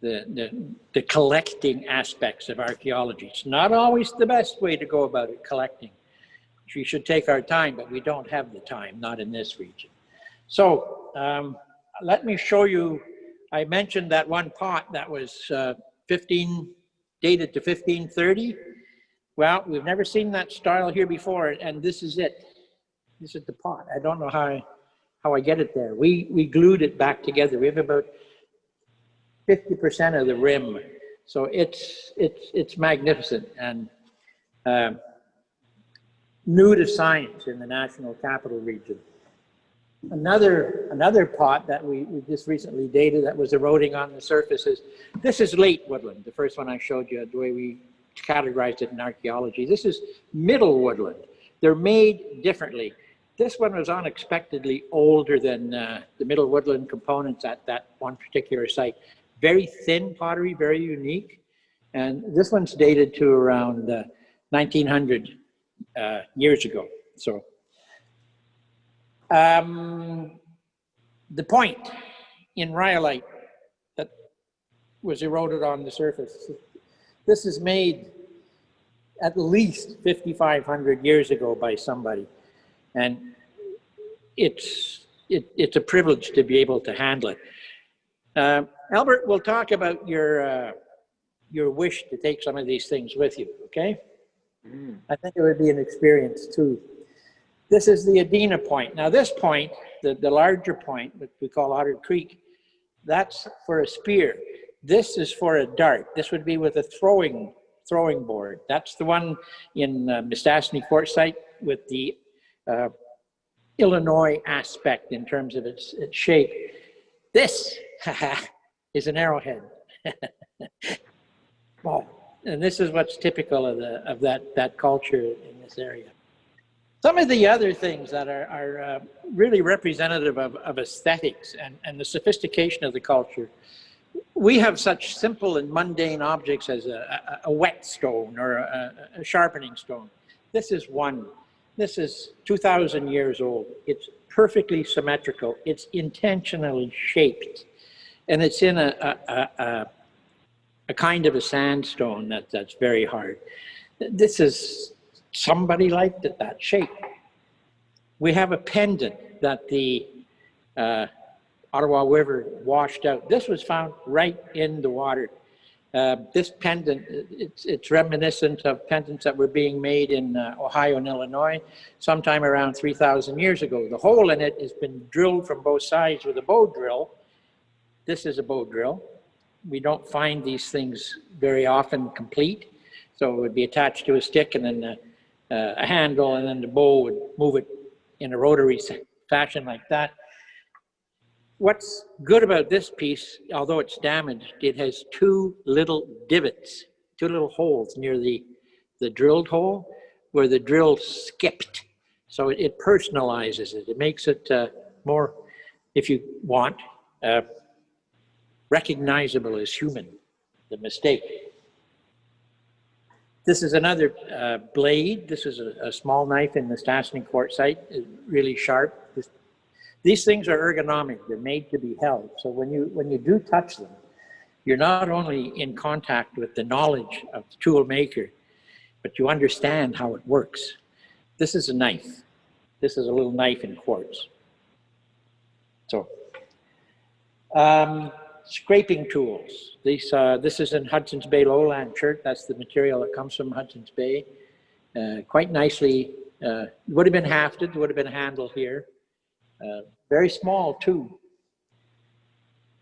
Speaker 1: the collecting aspects of archaeology. It's not always the best way to go about it, collecting. We should take our time, but we don't have the time, not in this region. So let me show you, I mentioned that one pot that was dated to 1530. Well, we've never seen that style here before, and this is it. This is the pot. I don't know how I get it there. We glued it back together. We have about 50% of the rim, so it's magnificent and new to science in the National Capital Region. Another pot that we just recently dated that was eroding on the surface this is late woodland, the first one I showed you, the way we categorized it in archaeology. This is middle woodland. They're made differently. This one was unexpectedly older than the middle woodland components at that one particular site. Very thin pottery, very unique. And this one's dated to around 1900 years ago. So the point in rhyolite that was eroded on the surface, this is made at least 5,500 years ago by somebody, and it's a privilege to be able to handle it. Albert, we'll talk about your wish to take some of these things with you, okay? Mm. I think it would be an experience too. This is the Adina point. Now this point, the larger point, which we call Otter Creek, that's for a spear. This is for a dart. This would be with a throwing board. That's the one in Mistassini Quartzsite with the Illinois aspect in terms of its shape. This is an arrowhead. Well, and this is what's typical of that culture in this area. Some of the other things that are really representative of aesthetics and the sophistication of the culture. We have such simple and mundane objects as a whetstone or a sharpening stone. This is one. This is 2,000 years old. It's perfectly symmetrical. It's intentionally shaped. And it's in a kind of a sandstone that's very hard. This is, somebody liked it, that shape. We have a pendant that the Ottawa River washed out. This was found right in the water. This pendant, it's reminiscent of pendants that were being made in Ohio and Illinois sometime around 3,000 years ago. The hole in it has been drilled from both sides with a bow drill. This is a bow drill. We don't find these things very often complete. So it would be attached to a stick and then a handle, and then the bow would move it in a rotary fashion like that. What's good about this piece, although it's damaged, it has two little divots, two little holes near the drilled hole where the drill skipped. So it personalizes it. It makes it more, if you want, recognizable as human, the mistake. This is another blade. This is a small knife in the Mistassini Quartzsite, really sharp. These things are ergonomic. They're made to be held. So when you do touch them, you're not only in contact with the knowledge of the tool maker, but you understand how it works. This is a knife. This is a little knife in quartz. So, scraping tools. This is in Hudson's Bay lowland chert. That's the material that comes from Hudson's Bay. Quite nicely, would have been hafted, would have been handled here. Very small too.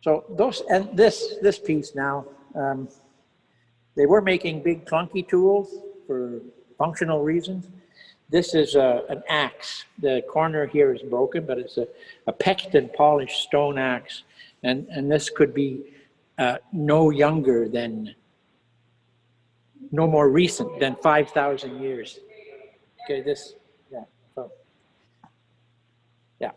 Speaker 1: So those, and this piece now, they were making big clunky tools for functional reasons. This is an axe. The corner here is broken, but it's a pecked and polished stone axe. And this could be no younger than, no more recent than 5,000 years. Okay, this, yeah, so, yeah.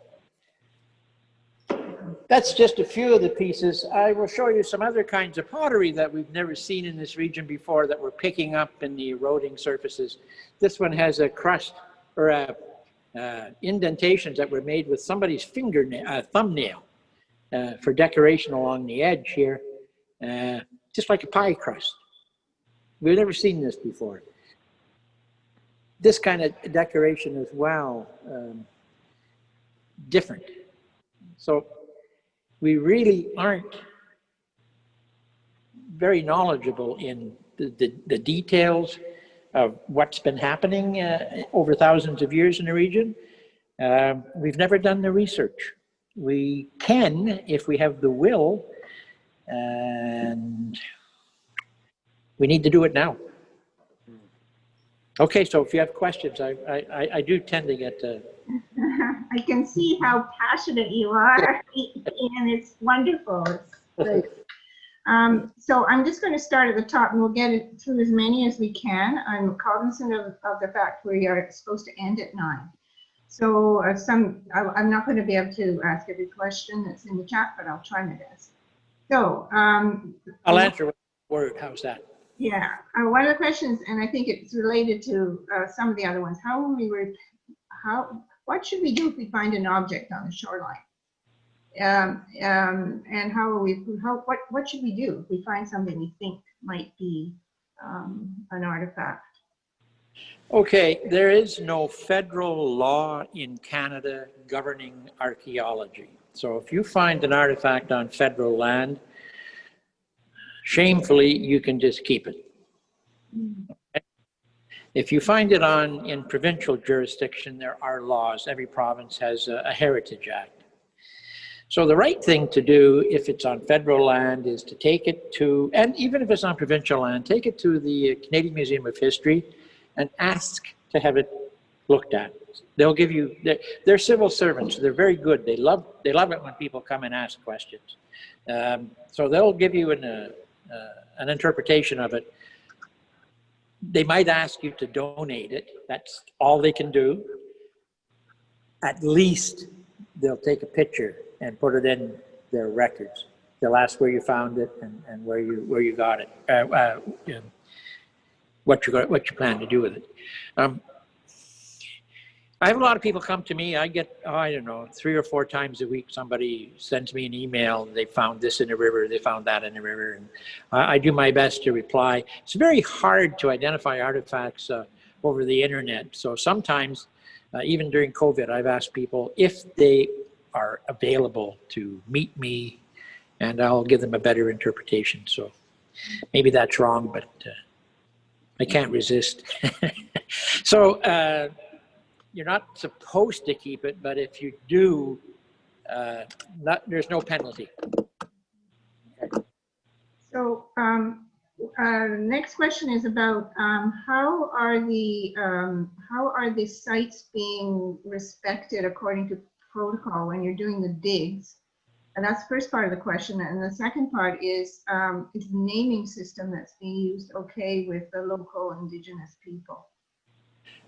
Speaker 1: That's just a few of the pieces. I will show you some other kinds of pottery that we've never seen in this region before that we're picking up in the eroding surfaces. This one has a crust, or indentations that were made with somebody's fingernail, thumbnail, for decoration along the edge here, just like a pie crust. We've never seen this before. This kind of decoration as well, different. So we really aren't very knowledgeable in the details of what's been happening over thousands of years in the region. We've never done the research. We can if we have the will, and we need to do it now. Okay, so if you have questions, I do tend to get
Speaker 3: I can see how passionate you are, and it's wonderful. It's great. So I'm just going to start at the top, and we'll get it through as many as we can. I'm cognizant of the fact we are supposed to end at 9. So I'm not going to be able to ask every question that's in the chat, but I'll try my best. So
Speaker 1: I'll answer with a word. How's that?
Speaker 3: Yeah, one of the questions, and I think it's related to some of the other ones. What should we do if we find an object on the shoreline? And what should we do if we find something we think might be an artifact?
Speaker 1: Okay, there is no federal law in Canada governing archaeology. So if you find an artifact on federal land, shamefully, you can just keep it. Okay? If you find it in provincial jurisdiction, there are laws. Every province has a Heritage Act. So the right thing to do if it's on federal land is to take it to, and even if it's on provincial land, take it to the Canadian Museum of History and ask to have it looked at. They'll give you, they're civil servants. They're very good. They love it when people come and ask questions. So they'll give you an interpretation of it. They might ask you to donate it. That's all they can do. At least they'll take a picture and put it in their records. They'll ask where you found it and where you got it, what you plan to do with it. I have a lot of people come to me. I get, I don't know, 3 or 4 times a week, somebody sends me an email. They found this in the river. They found that in the river. And I do my best to reply. It's very hard to identify artifacts over the internet. So sometimes, even during COVID, I've asked people if they are available to meet me, and I'll give them a better interpretation. So maybe that's wrong, but I can't resist. So, you're not supposed to keep it, but if you do, there's no penalty. Okay.
Speaker 3: So next question is about how are the sites being respected according to protocol when you're doing the digs? And that's the first part of the question. And the second part is the naming system that's being used okay with the local Indigenous people?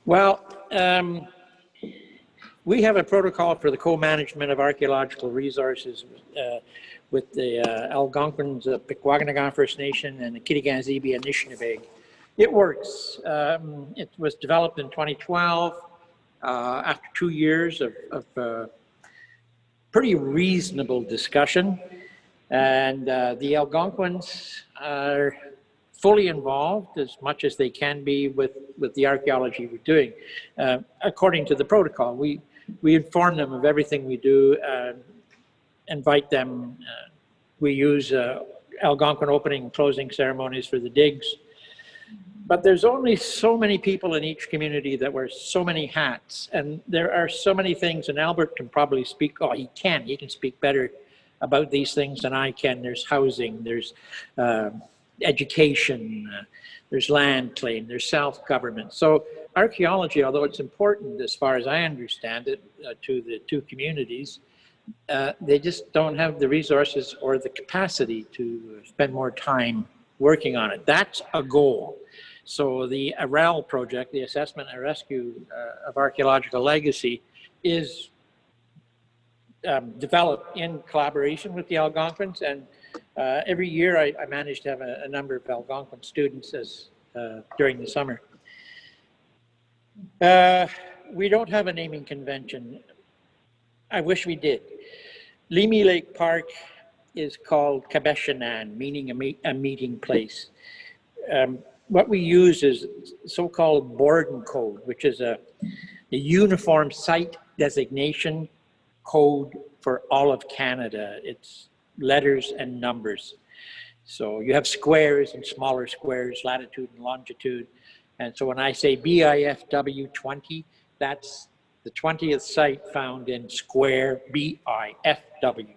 Speaker 1: Well, we have a protocol for the co-management of archaeological resources with the Algonquins, Pikwakanagan First Nation, and the Kitigan-Zibi Anishinaabe. It works. It was developed in 2012 after 2 years of pretty reasonable discussion, and the Algonquins are fully involved as much as they can be with the archaeology we're doing. According to the protocol, we inform them of everything we do, invite them. We use Algonquin opening and closing ceremonies for the digs. But there's only so many people in each community that wear so many hats, and there are so many things, and Albert can probably speak, oh, he can speak better about these things than I can. There's housing, there's education, there's land claim, there's self-government. So archaeology, although it's important as far as I understand it to the two communities, they just don't have the resources or the capacity to spend more time working on it. That's a goal. So the ARAL project, the Assessment and Rescue of Archaeological Legacy, is developed in collaboration with the Algonquins, and every year I manage to have a number of Algonquin students during the summer. We don't have a naming convention. I wish we did. Leamy Lake Park is called Kabeshanan, meaning a meeting place. What we use is so-called Borden code, which is a uniform site designation code for all of Canada. It's letters and numbers. So you have squares and smaller squares, latitude and longitude. And so when I say BIFW 20, that's the 20th site found in square BIFW.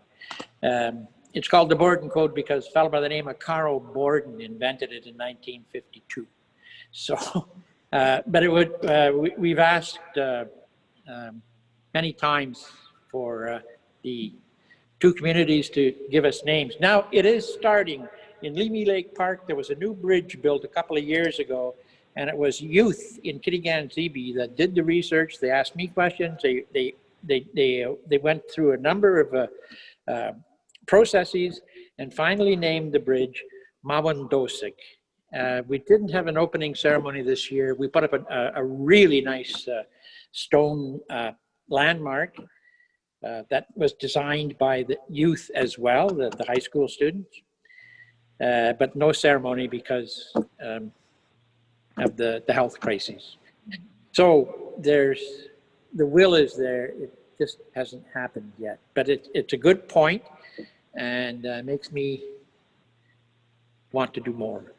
Speaker 1: It's called the Borden Code because a fellow by the name of Carl Borden invented it in 1952. So, but it would, we've asked many times for the two communities to give us names. Now it is starting. In Leamy Lake Park, there was a new bridge built a couple of years ago, and it was youth in Kitigan-Zibi that did the research. They asked me questions. They went through a number of processes and finally named the bridge Mawandosik. We didn't have an opening ceremony this year. We put up a really nice stone landmark that was designed by the youth as well, the high school students, but no ceremony because of the health crises. So the will is there, it just hasn't happened yet. But it's a good point, and makes me want to do more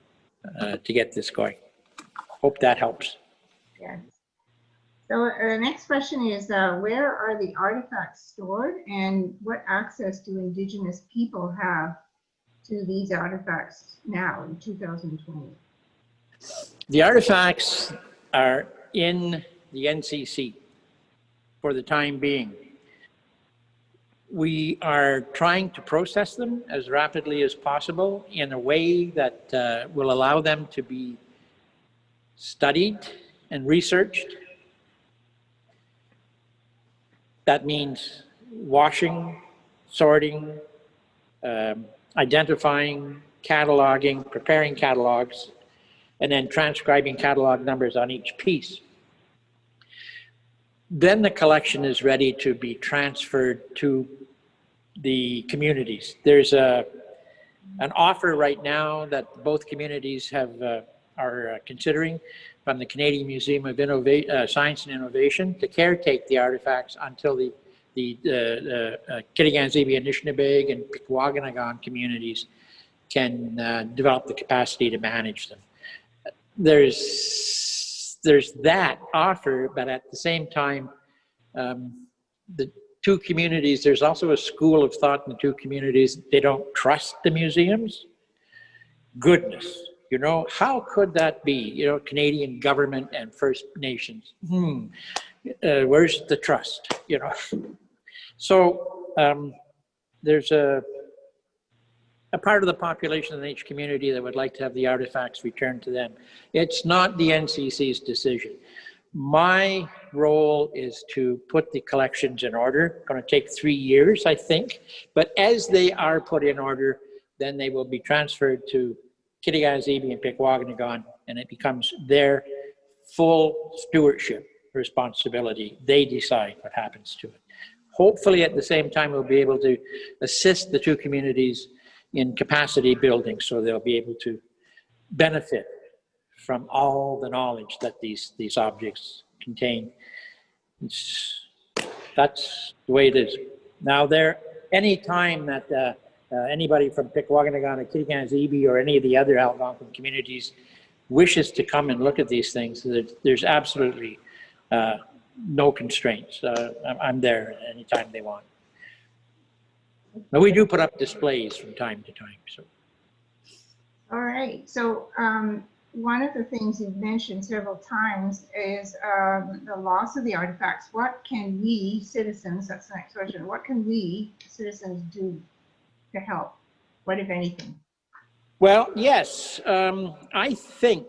Speaker 1: to get this going. Hope that helps.
Speaker 3: Yes. So the next question is, where are the artifacts stored, and what access do Indigenous people have to these artifacts now in 2020?
Speaker 1: The artifacts are in the NCC for the time being. We are trying to process them as rapidly as possible in a way that will allow them to be studied and researched. That means washing, sorting, identifying, cataloging, preparing catalogs, and then transcribing catalog numbers on each piece. Then the collection is ready to be transferred to the communities. There's an offer right now that both communities are considering from the Canadian Museum of Science and Innovation to caretake the artifacts until the Kitigan-Zibi, Anishinaabe, and Pikwakanagan communities can develop the capacity to manage them. There's that offer, but at the same time, the two communities, there's also a school of thought in the two communities. They don't trust the museums. Goodness, you know, how could that be? You know, Canadian government and First Nations. Where's the trust? You know, so there's a part of the population in each community that would like to have the artifacts returned to them. It's not the NCC's decision. My role is to put the collections in order. It's going to take 3 years, I think. But as they are put in order, then they will be transferred to Kitigan-Zibi and Pikwakanagan, and it becomes their full stewardship responsibility. They decide what happens to it. Hopefully, at the same time, we'll be able to assist the two communities in capacity building, so they'll be able to benefit from all the knowledge that these objects contain. That's the way it is. Now, any time that anybody from Pikwakanagan or Kitigan-Zibi or any of the other Algonquin communities wishes to come and look at these things, there's absolutely no constraints. I'm there anytime they want. But we do put up displays from time to time. So.
Speaker 3: All right. So one of the things you've mentioned several times is the loss of the artifacts. What can we citizens, that's the next question, what can we citizens do to help? What, if anything?
Speaker 1: Well, yes, I think,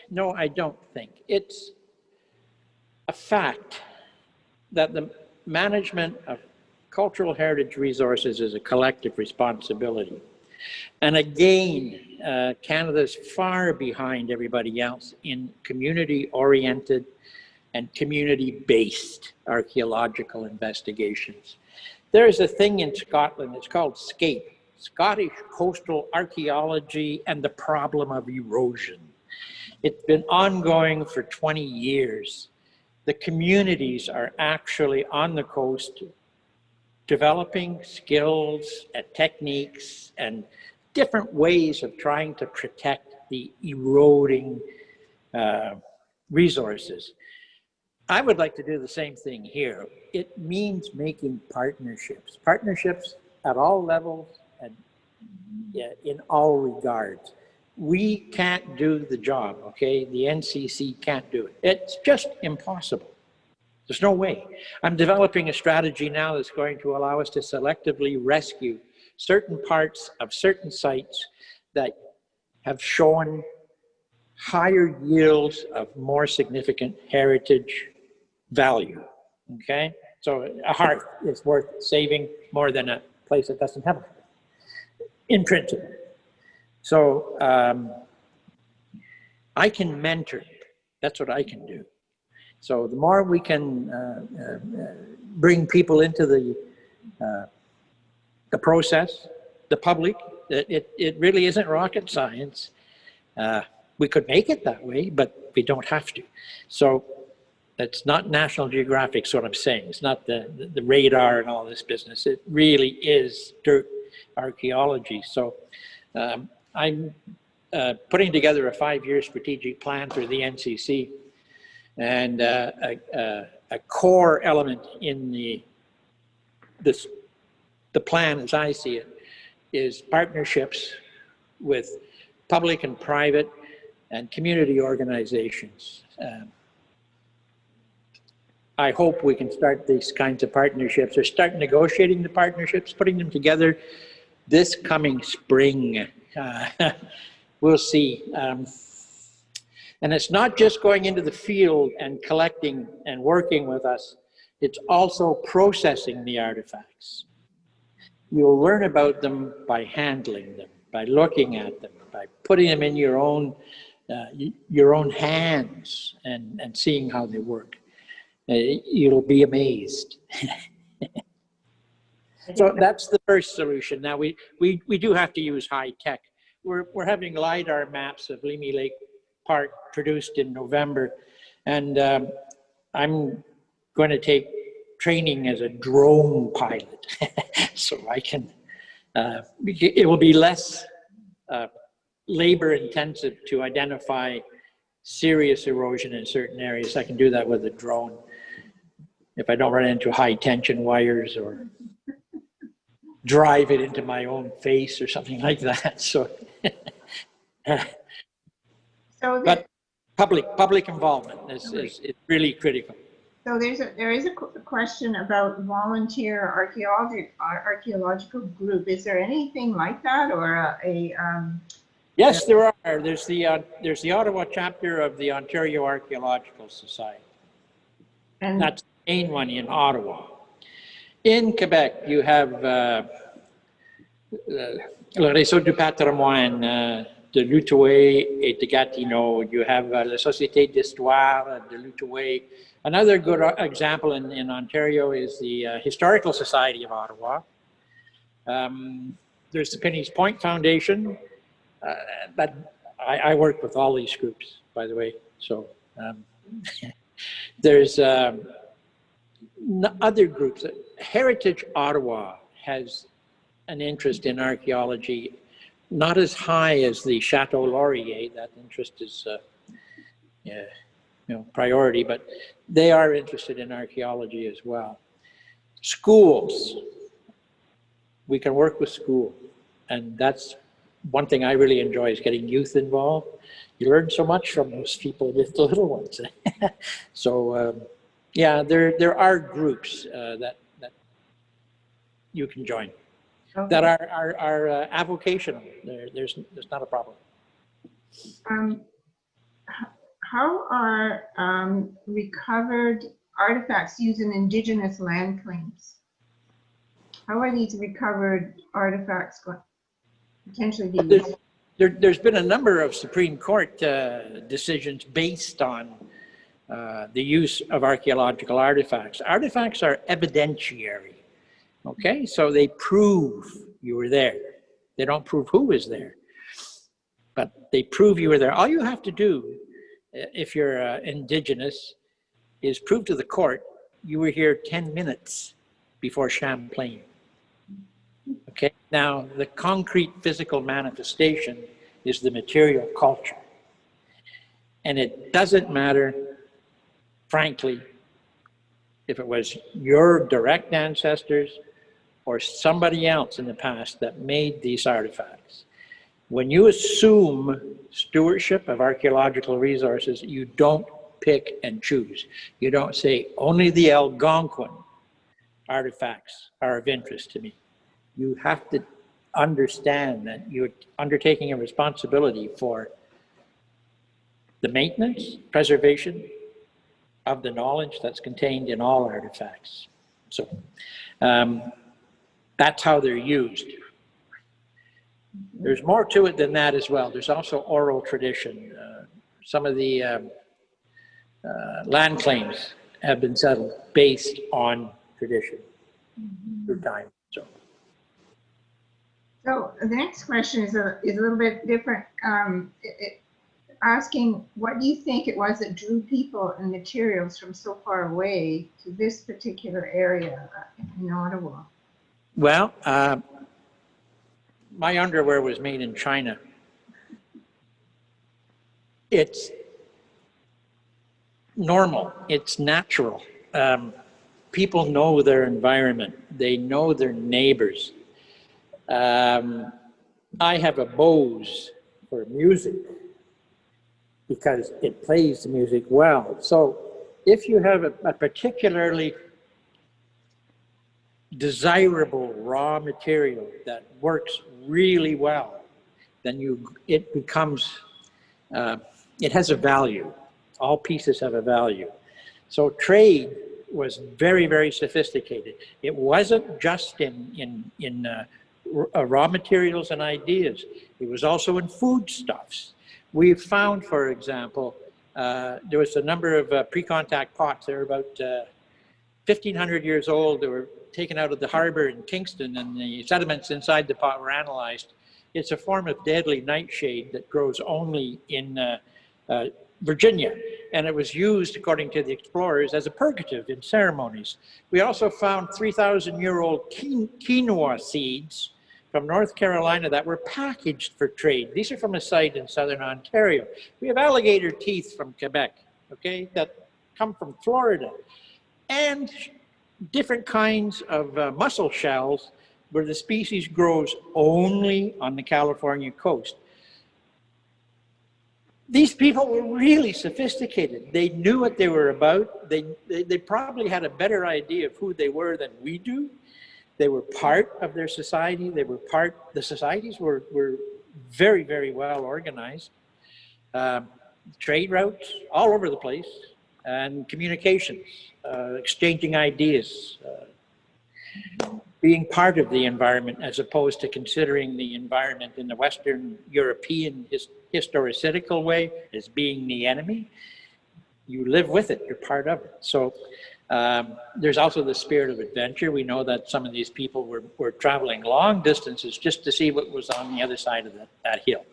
Speaker 1: no, I don't think. It's a fact that the management of cultural heritage resources is a collective responsibility. And again, Canada's far behind everybody else in community-oriented and community-based archaeological investigations. There's a thing in Scotland, it's called SCAPE, Scottish Coastal Archaeology and the Problem of Erosion. It's been ongoing for 20 years. The communities are actually on the coast developing skills and techniques and different ways of trying to protect the eroding resources. I would like to do the same thing here. It means making partnerships at all levels and in all regards. We can't do the job, okay? The NCC can't do it. It's just impossible. There's no way. I'm developing a strategy now that's going to allow us to selectively rescue certain parts of certain sites that have shown higher yields of more significant heritage value, okay? So a hearth is worth saving more than a place that doesn't have a hearth, in principle. So I can mentor, that's what I can do. So the more we can bring people into the process, the public, it really isn't rocket science. We could make it that way, but we don't have to. So it's not National Geographic's what I'm saying. It's not the radar and all this business. It really is dirt archaeology. So I'm putting together a 5-year strategic plan for the NCC. And a core element in the plan, as I see it, is partnerships with public and private and community organizations. I hope we can start these kinds of partnerships or start negotiating the partnerships, putting them together this coming spring. We'll see. And it's not just going into the field and collecting and working with us, it's also processing the artifacts. You'll learn about them by handling them, by looking at them, by putting them in your own hands and seeing how they work. You'll be amazed. So that's the first solution. Now we do have to use high tech. We're having LiDAR maps of Leamy Lake Park produced in November, and I'm going to take training as a drone pilot, so I can. It will be less labor intensive to identify serious erosion in certain areas. I can do that with a drone if I don't run into high tension wires or drive it into my own face or something like that. So. But public involvement is really critical.
Speaker 3: So there is a question about volunteer archaeological group. Is there anything like that, or
Speaker 1: Yes, there are. There's the Ottawa chapter of the Ontario Archaeological Society. And that's the main one in Ottawa. In Quebec, you have Le Réseau du Patrimoine de l'Outaouais et de Gatineau. You have La Société d'Histoire de l'Outaouais. Another good example in Ontario is the Historical Society of Ottawa. There's the Penny's Point Foundation. But I work with all these groups, by the way. So there's other groups. Heritage Ottawa has an interest in archaeology not as high as the Chateau Laurier. That interest is priority, but they are interested in archaeology as well. Schools, we can work with school, and that's one thing I really enjoy, is getting youth involved. You learn so much from those people, the little ones. So yeah, there are groups that you can join that are avocational. There's not a problem.
Speaker 3: How are recovered artifacts used in Indigenous land claims? How are these recovered artifacts potentially be used?
Speaker 1: There's been a number of Supreme Court decisions based on the use of archaeological artifacts. Artifacts are evidentiary, okay? So they prove you were there. They don't prove who was there, but they prove you were there. All you have to do, if you're Indigenous, is prove to the court you were here 10 minutes before Champlain. Okay, now the concrete physical manifestation is the material culture. And it doesn't matter, frankly, if it was your direct ancestors or somebody else in the past that made these artifacts. When you assume stewardship of archaeological resources, you don't pick and choose. You don't say, only the Algonquin artifacts are of interest to me. You have to understand that you're undertaking a responsibility for the maintenance, preservation of the knowledge that's contained in all artifacts. So that's how they're used. There's more to it than that as well. There's also oral tradition. Some of the land claims have been settled based on tradition through time.
Speaker 3: So the next question is a little bit different. Asking, what do you think it was that drew people and materials from so far away to this particular area in Ottawa?
Speaker 1: Well, my underwear was made in China. It's normal, it's natural. People know their environment, they know their neighbors. I have a Bose for music because it plays the music well. So if you have a particularly desirable raw material that works really well, then it becomes, it has a value. All pieces have a value. So trade was very, very sophisticated. It wasn't just in raw materials and ideas. It was also in foodstuffs. We found, for example, there was a number of pre-contact pots. They were about 1,500 years old. They were taken out of the harbor in Kingston, and the sediments inside the pot were analyzed. It's a form of deadly nightshade that grows only in Virginia, and it was used, according to the explorers, as a purgative in ceremonies. We also found 3,000-year-old quinoa seeds from North Carolina that were packaged for trade. These are from a site in southern Ontario. We have alligator teeth from Quebec, okay, that come from Florida, and different kinds of mussel shells where the species grows only on the California coast. These people were really sophisticated. They knew what they were about. They probably had a better idea of who they were than we do. They were part of their society. The societies were very, very well organized. Trade routes all over the place, and communications, exchanging ideas, being part of the environment as opposed to considering the environment in the Western European historicistical way as being the enemy. You live with it, you're part of it. So there's also the spirit of adventure. We know that some of these people were traveling long distances just to see what was on the other side of that hill.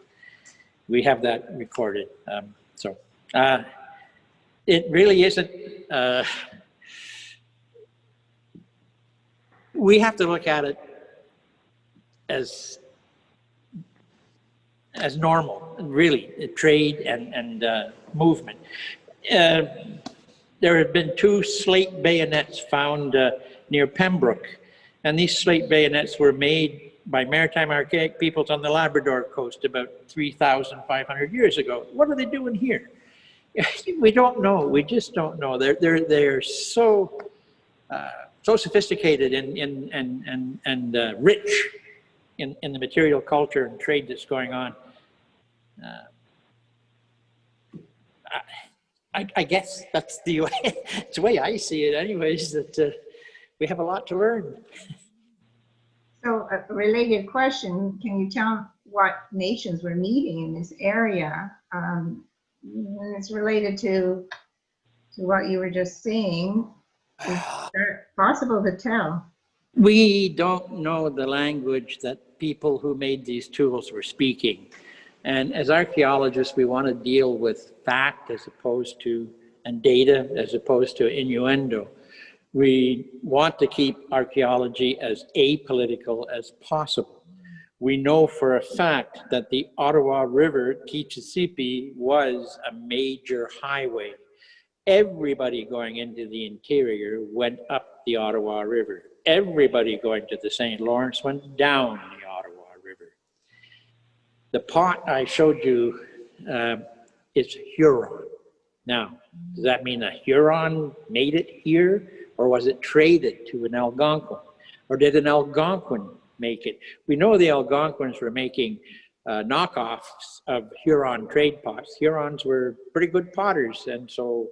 Speaker 1: We have that recorded. It really isn't, we have to look at it as as normal, really, trade and movement. There have been 2 slate bayonets found near Pembroke, and these slate bayonets were made by maritime archaic peoples on the Labrador coast about 3,500 years ago. What are they doing here? We don't know. We just don't know. They're so so sophisticated and rich in the material culture and trade that's going on. I guess that's the way, it's the way I see it anyways, that we have a lot to learn.
Speaker 3: So a related question, can you tell what nations were meeting in this area? And it's related to what you were just saying. Is it possible to tell?
Speaker 1: We don't know the language that people who made these tools were speaking. And as archaeologists, we want to deal with fact as opposed to, and data as opposed to innuendo. We want to keep archaeology as apolitical as possible. We know for a fact that the Ottawa River, Teechissippi, was a major highway. Everybody going into the interior went up the Ottawa River. Everybody going to the St. Lawrence went down the Ottawa River. The pot I showed you is Huron. Now, does that mean a Huron made it here, or was it traded to an Algonquin? Or did an Algonquin make it? We know the Algonquins were making knockoffs of Huron trade pots. Hurons were pretty good potters, and so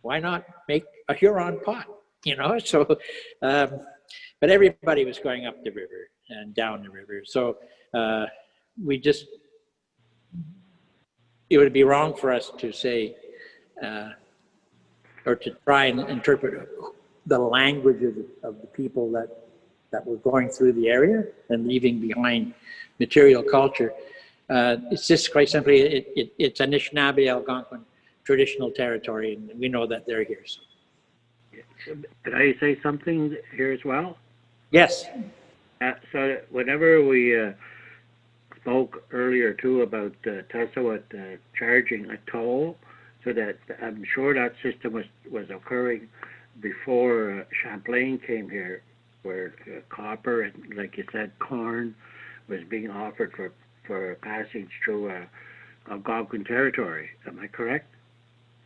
Speaker 1: why not make a Huron pot, you know? So, but everybody was going up the river and down the river. So we just, it would be wrong for us to say, or to try and interpret the language of the people that were going through the area and leaving behind material culture. It's just quite simply, it's Anishinaabe Algonquin traditional territory, and we know that they're here. So.
Speaker 2: Could I say something here as well?
Speaker 1: Yes.
Speaker 2: So whenever we spoke earlier too about Tessawat charging a toll, so that I'm sure that system was occurring before Champlain came here, where copper and, like you said, corn was being offered for passage through Algonquin territory. Am I correct?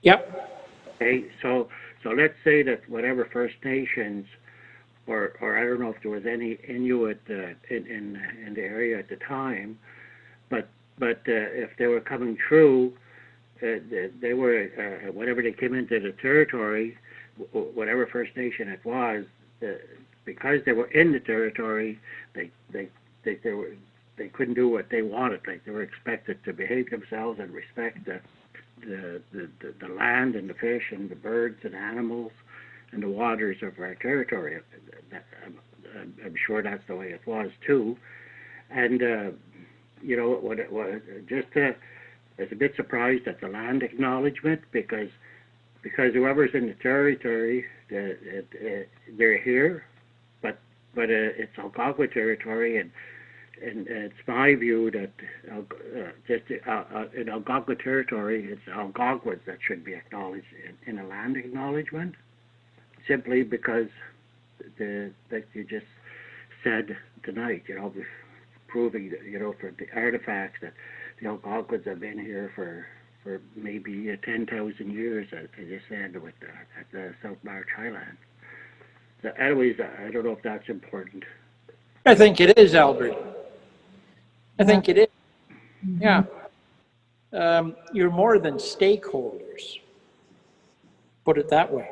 Speaker 1: Yep.
Speaker 2: Okay, so let's say that whatever First Nations, or I don't know if there was any Inuit in the area at the time, but if they were coming through, they were whenever they came into the territory, whatever First Nation it was, because they were in the territory, they couldn't do what they wanted. Like, they were expected to behave themselves and respect the land and the fish and the birds and animals and the waters of our territory. I'm sure that's the way it was too. And you know, what it was, just I was a bit surprised at the land acknowledgement, because whoever's in the territory, they're here, but it's Algonquin territory, and it's my view that in Algonquin territory, it's Algonquins that should be acknowledged in a land acknowledgement, simply because like you just said tonight, you know, proving that, you know, for the artifacts that the Algonquins have been here for maybe 10,000 years, as you said, at the South March Highlands. So anyways, I don't know if that's important.
Speaker 1: I think it is, Albert. I think it is. Yeah. You're more than stakeholders. Put it that way.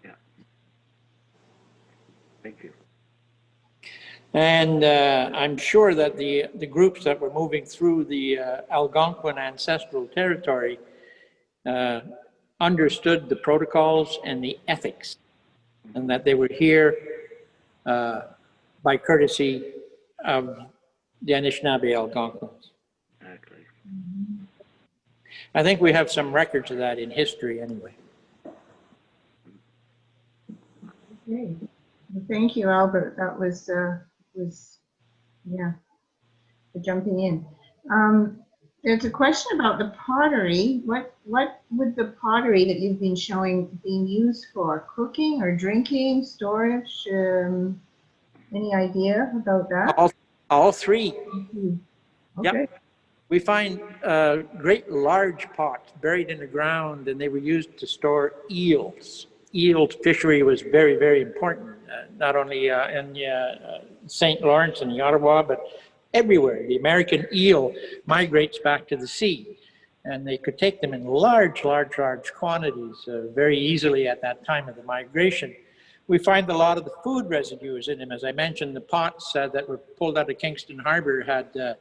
Speaker 2: Yeah. Thank you.
Speaker 1: And I'm sure that the groups that were moving through the Algonquin ancestral territory understood the protocols and the ethics, and that they were here by courtesy of the Anishinaabe Algonquins.
Speaker 2: Exactly.
Speaker 1: I think we have some records of that in history anyway.
Speaker 3: Okay. Well, thank you, Albert. That was yeah, jumping in. There's a question about the pottery. What would the pottery that you've been showing being used for? Cooking or drinking, storage? Any idea about that?
Speaker 1: All three.
Speaker 3: Okay.
Speaker 1: Yep. We find great large pots buried in the ground, and they were used to store eels. Eel fishery was very, very important, not only in St. Lawrence and the Ottawa, but everywhere. The American eel migrates back to the sea, and they could take them in large quantities very easily at that time of the migration. We find a lot of the food residues in them. As I mentioned, the pots that were pulled out of Kingston Harbor had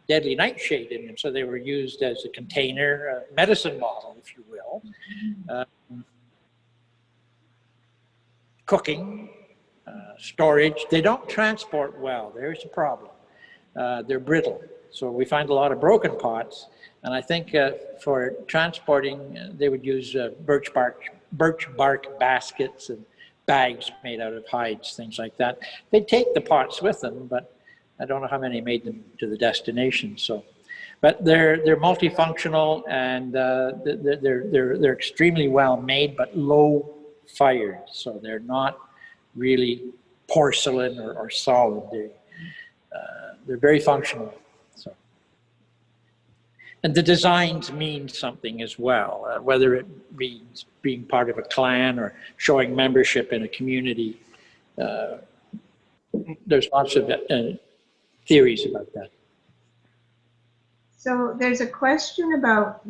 Speaker 1: deadly nightshade in them, so they were used as a container, a medicine bottle, if you will. Cooking, storage. They don't transport well. There's a problem. They're brittle, so we find a lot of broken pots, and I think for transporting they would use birch bark baskets and bags made out of hides, things like that. They'd take the pots with them, but I don't know how many made them to the destination. So, but they're multifunctional, and they're extremely well made, but low fired. So they're not really porcelain or solid. They're very functional. So, and the designs mean something as well, whether it means being part of a clan or showing membership in a community. There's lots of theories about that.
Speaker 3: So there's a question about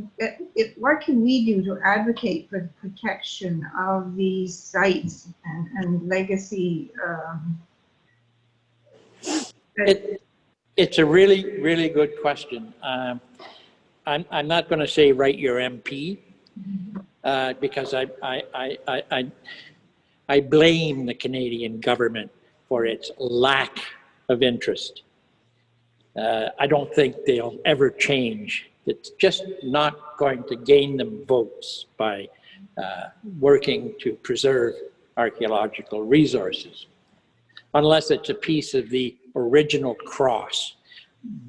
Speaker 3: what can we do to advocate for the protection of these sites and legacy?
Speaker 1: It's a really, really good question. I'm not going to say write your MP because I blame the Canadian government for its lack of interest. I don't think they'll ever change. It's just not going to gain them votes by working to preserve archaeological resources, unless it's a piece of the original cross.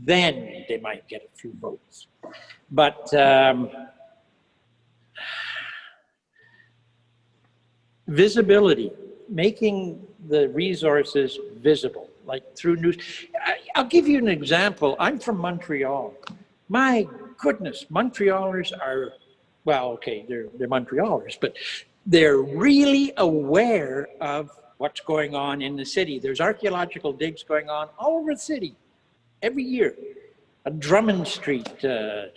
Speaker 1: Then they might get a few votes. But visibility, making the resources visible, like through news. I'll give you an example. I'm from Montreal. My goodness, Montrealers are, well, okay, they're Montrealers, but they're really aware of what's going on in the city. There's archaeological digs going on all over the city every year. At Drummond Street, at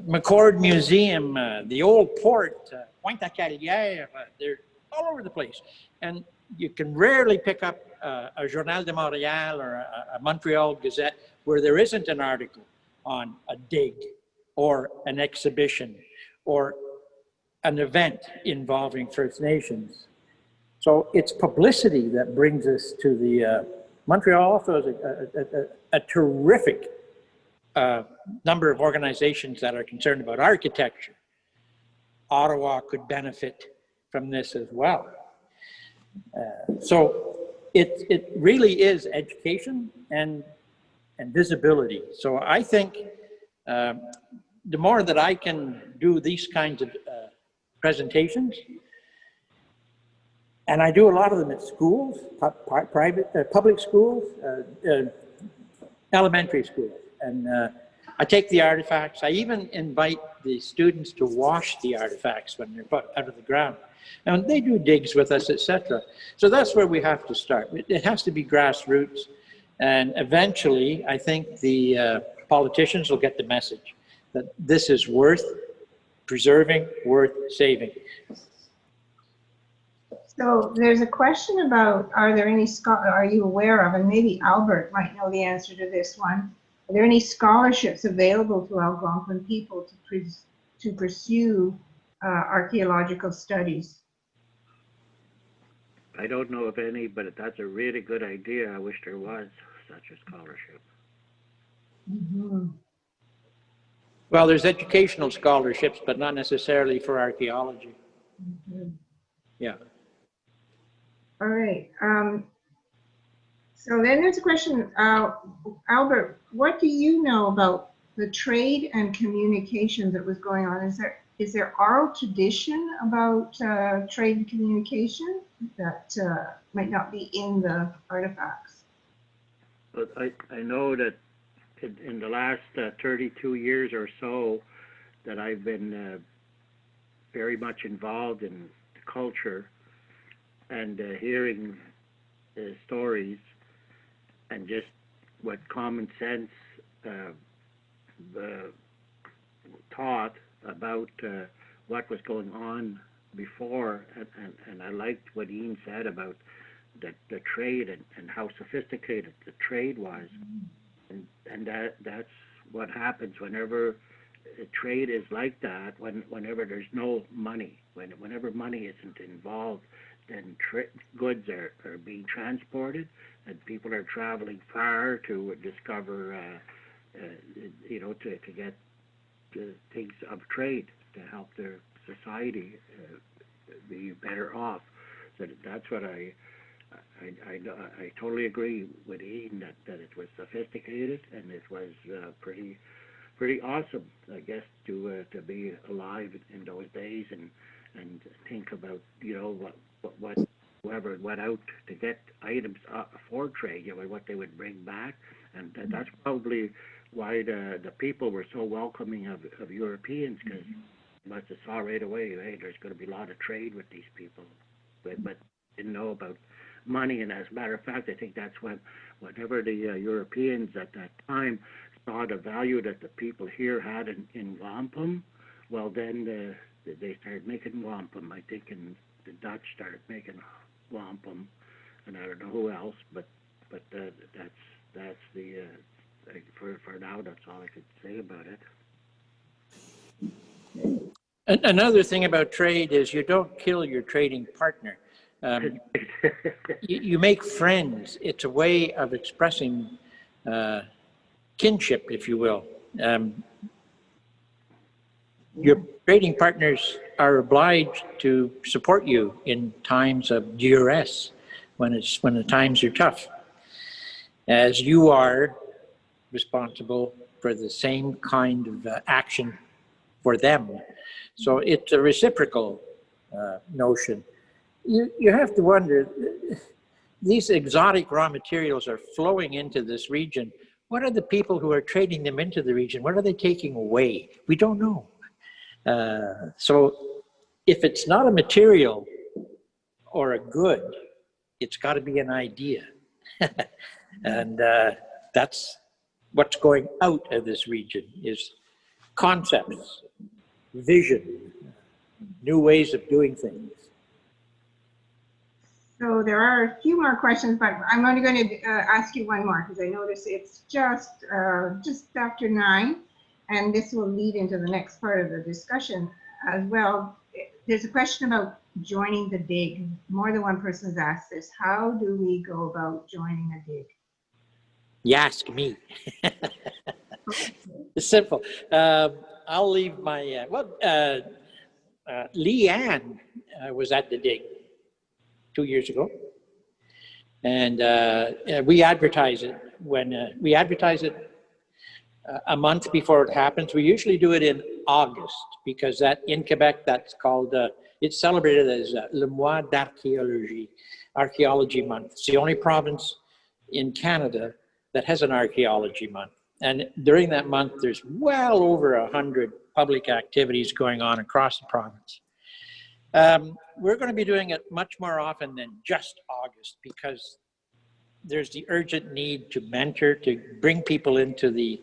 Speaker 1: McCord Museum, the Old Port, Pointe-à-Calière, they're all over the place. And you can rarely pick up a Journal de Montréal or a Montreal Gazette where there isn't an article on a dig or an exhibition or an event involving First Nations. So it's publicity that brings us to the, Montreal also has a terrific number of organizations that are concerned about architecture. Ottawa could benefit from this as well. So it really is education and visibility. So I think the more that I can do these kinds of presentations, and I do a lot of them at schools, public schools, elementary schools, and I take the artifacts. I even invite the students to wash the artifacts when they're put out of the ground. And they do digs with us, etc. So that's where we have to start. It has to be grassroots. And eventually, I think the politicians will get the message that this is worth preserving, worth saving.
Speaker 3: So there's a question about, are you aware of, and maybe Albert might know the answer to this one, are there any scholarships available to Algonquin people to pursue archaeological studies?
Speaker 2: I don't know of any, but that's a really good idea. I wish there was such a scholarship.
Speaker 3: Mm-hmm.
Speaker 1: Well, there's educational scholarships, but not necessarily for archaeology.
Speaker 3: Mm-hmm.
Speaker 1: Yeah.
Speaker 3: All right. So then there's a question, Albert, what do you know about the trade and communication that was going on? Is there oral tradition about trade and communication that might not be in the artifacts?
Speaker 2: But I know that in the last 32 years or so that I've been very much involved in the culture and hearing stories and just what common sense taught about what was going on before, and I liked what Ian said about the trade and how sophisticated the trade was, and that's what happens whenever trade is like that. Whenever there's no money, whenever money isn't involved, then goods are being transported, and people are traveling far to discover, to get things of trade to help their society be better off. So that's what I totally agree with Ian that it was sophisticated and it was pretty awesome, I guess, to be alive in those days and think about what whoever went out to get items for trade, what they would bring back, and that's probably why the people were so welcoming of Europeans, because they must have saw right away, hey, there's going to be a lot of trade with these people, but didn't know about money. And as a matter of fact, I think that's whenever the Europeans at that time saw the value that the people here had in wampum, well, then they started making wampum. I think the Dutch started making wampum, and I don't know who else, but that's the for now, that's all I could say about it.
Speaker 1: Another thing about trade is you don't kill your trading partner. You make friends. It's a way of expressing kinship, if you will. Your trading partners are obliged to support you in times of duress, when the times are tough, as you are responsible for the same kind of action for them. So it's a reciprocal notion. You have to wonder, these exotic raw materials are flowing into this region. What are the people who are trading them into the region? What are they taking away? We don't know. So if it's not a material or a good, it's got to be an idea. And that's what's going out of this region, is concepts, vision, new ways of doing things.
Speaker 3: So there are a few more questions, but I'm only going to ask you one more, because I notice it's just after 9, and this will lead into the next part of the discussion as well. There's a question about joining the dig. More than one person has asked this. How do we go about joining a dig?
Speaker 1: You ask me. It's simple. I'll leave my, Leanne was at the dig 2 years ago, and we advertise it when we advertise it a month before it happens. We usually do it in August, because in Quebec that's called it's celebrated as Le Mois d'Archéologie, Archaeology Month. It's the only province in Canada that has an archaeology month, and during that month there's well over 100 public activities going on across the province. We're going to be doing it much more often than just August, because there's the urgent need to mentor, to bring people into the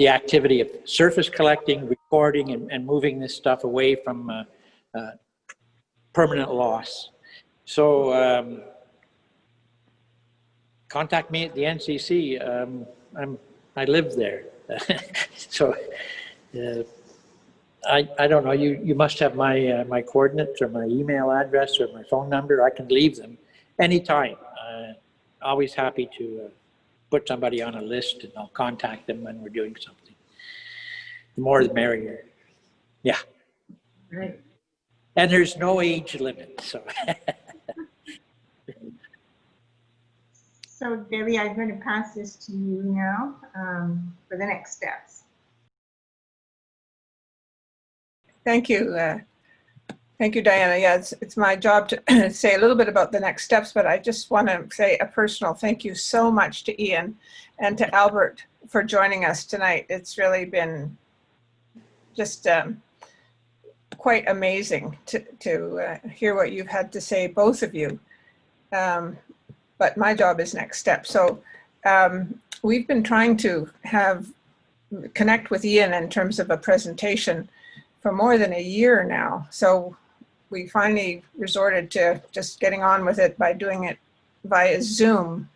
Speaker 1: activity of surface collecting, recording, and moving this stuff away from permanent loss. So contact me at the NCC. I live there. So I don't know, you must have my coordinates or my email address or my phone number. I can leave them anytime. Always happy to put somebody on a list, and I'll contact them when we're doing something. The more the merrier. Yeah.
Speaker 3: Right.
Speaker 1: And there's no age limit, so.
Speaker 3: So Debbie, I'm going to pass this to you now for the next steps.
Speaker 4: Thank you. Thank you, Diana. Yeah, it's my job to say a little bit about the next steps, but I just want to say a personal thank you so much to Ian and to Albert for joining us tonight. It's really been just quite amazing to hear what you've had to say, both of you. But my job is next step. So we've been trying to connect with Ian in terms of a presentation for more than a year now. So we finally resorted to just getting on with it by doing it via Zoom.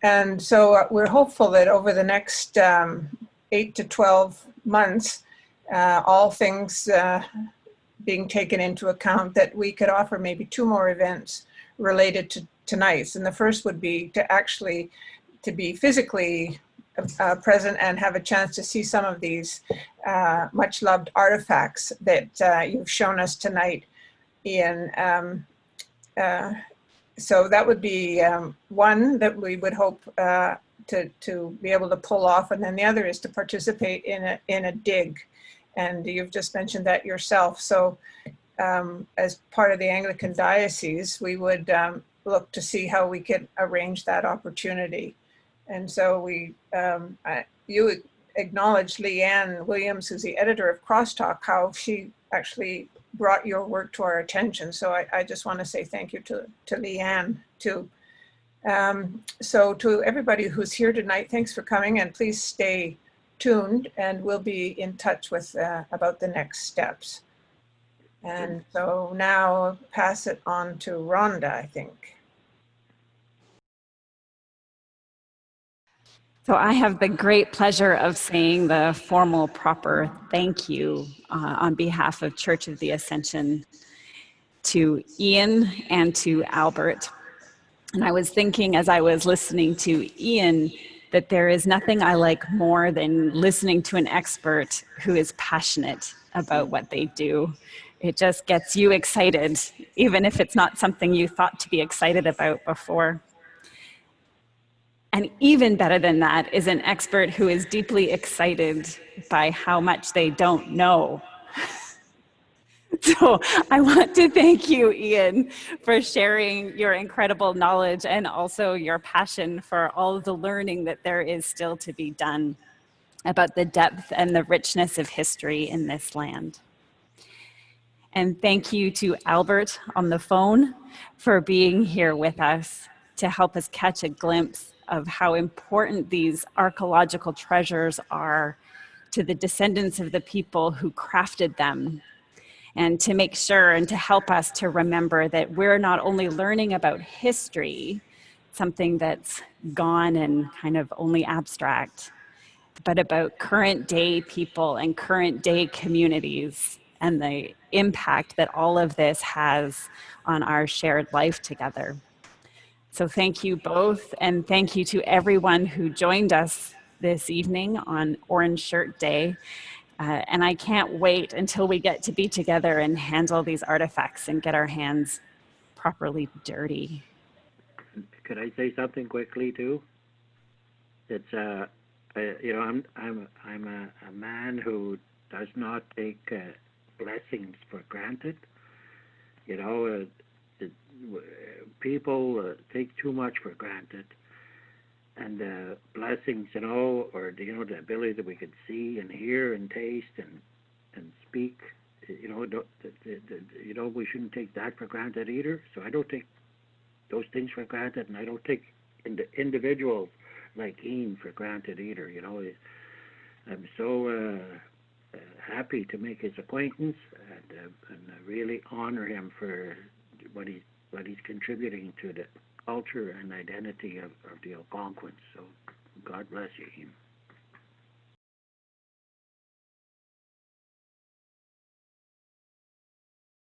Speaker 4: And so we're hopeful that over the next 8 to 12 months, all things being taken into account, that we could offer maybe 2 more events related to tonight's. And the first would be to be physically present and have a chance to see some of these much loved artifacts that you've shown us tonight, Ian. So that would be one that we would hope to be able to pull off, and then the other is to participate in a dig, and you've just mentioned that yourself. So as part of the Anglican Diocese, we would look to see how we could arrange that opportunity. And so you acknowledged Leanne Williams, who's the editor of Crosstalk, how she actually brought your work to our attention. So I just want to say thank you to Leanne too. So to everybody who's here tonight, thanks for coming, and please stay tuned and we'll be in touch with about the next steps. And so now I'll pass it on to Rhonda, I think.
Speaker 5: So I have the great pleasure of saying the formal, proper thank you on behalf of Church of the Ascension to Ian and to Albert. And I was thinking as I was listening to Ian that there is nothing I like more than listening to an expert who is passionate about what they do. It just gets you excited, even if it's not something you thought to be excited about before. And even better than that is an expert who is deeply excited by how much they don't know. So I want to thank you, Ian, for sharing your incredible knowledge and also your passion for all of the learning that there is still to be done about the depth and the richness of history in this land. And thank you to Albert on the phone for being here with us to help us catch a glimpse of how important these archaeological treasures are to the descendants of the people who crafted them, and to make sure and to help us to remember that we're not only learning about history, something that's gone and kind of only abstract, but about current day people and current day communities and the impact that all of this has on our shared life together. So thank you both, and thank you to everyone who joined us this evening on Orange Shirt Day. And I can't wait until we get to be together and handle these artifacts and get our hands properly dirty.
Speaker 2: Could I say something quickly too? It's you know, I'm a man who does not take blessings for granted. You know, people take too much for granted, and blessings, you know, or you know, the ability that we could see and hear and taste and speak. You know, you know, we shouldn't take that for granted either. So I don't take those things for granted, and I don't take individuals like Ian for granted either. You know, I'm so happy to make his acquaintance, and I really honor him for what he's contributing to the culture and identity of the Algonquins. So God bless you, Ian.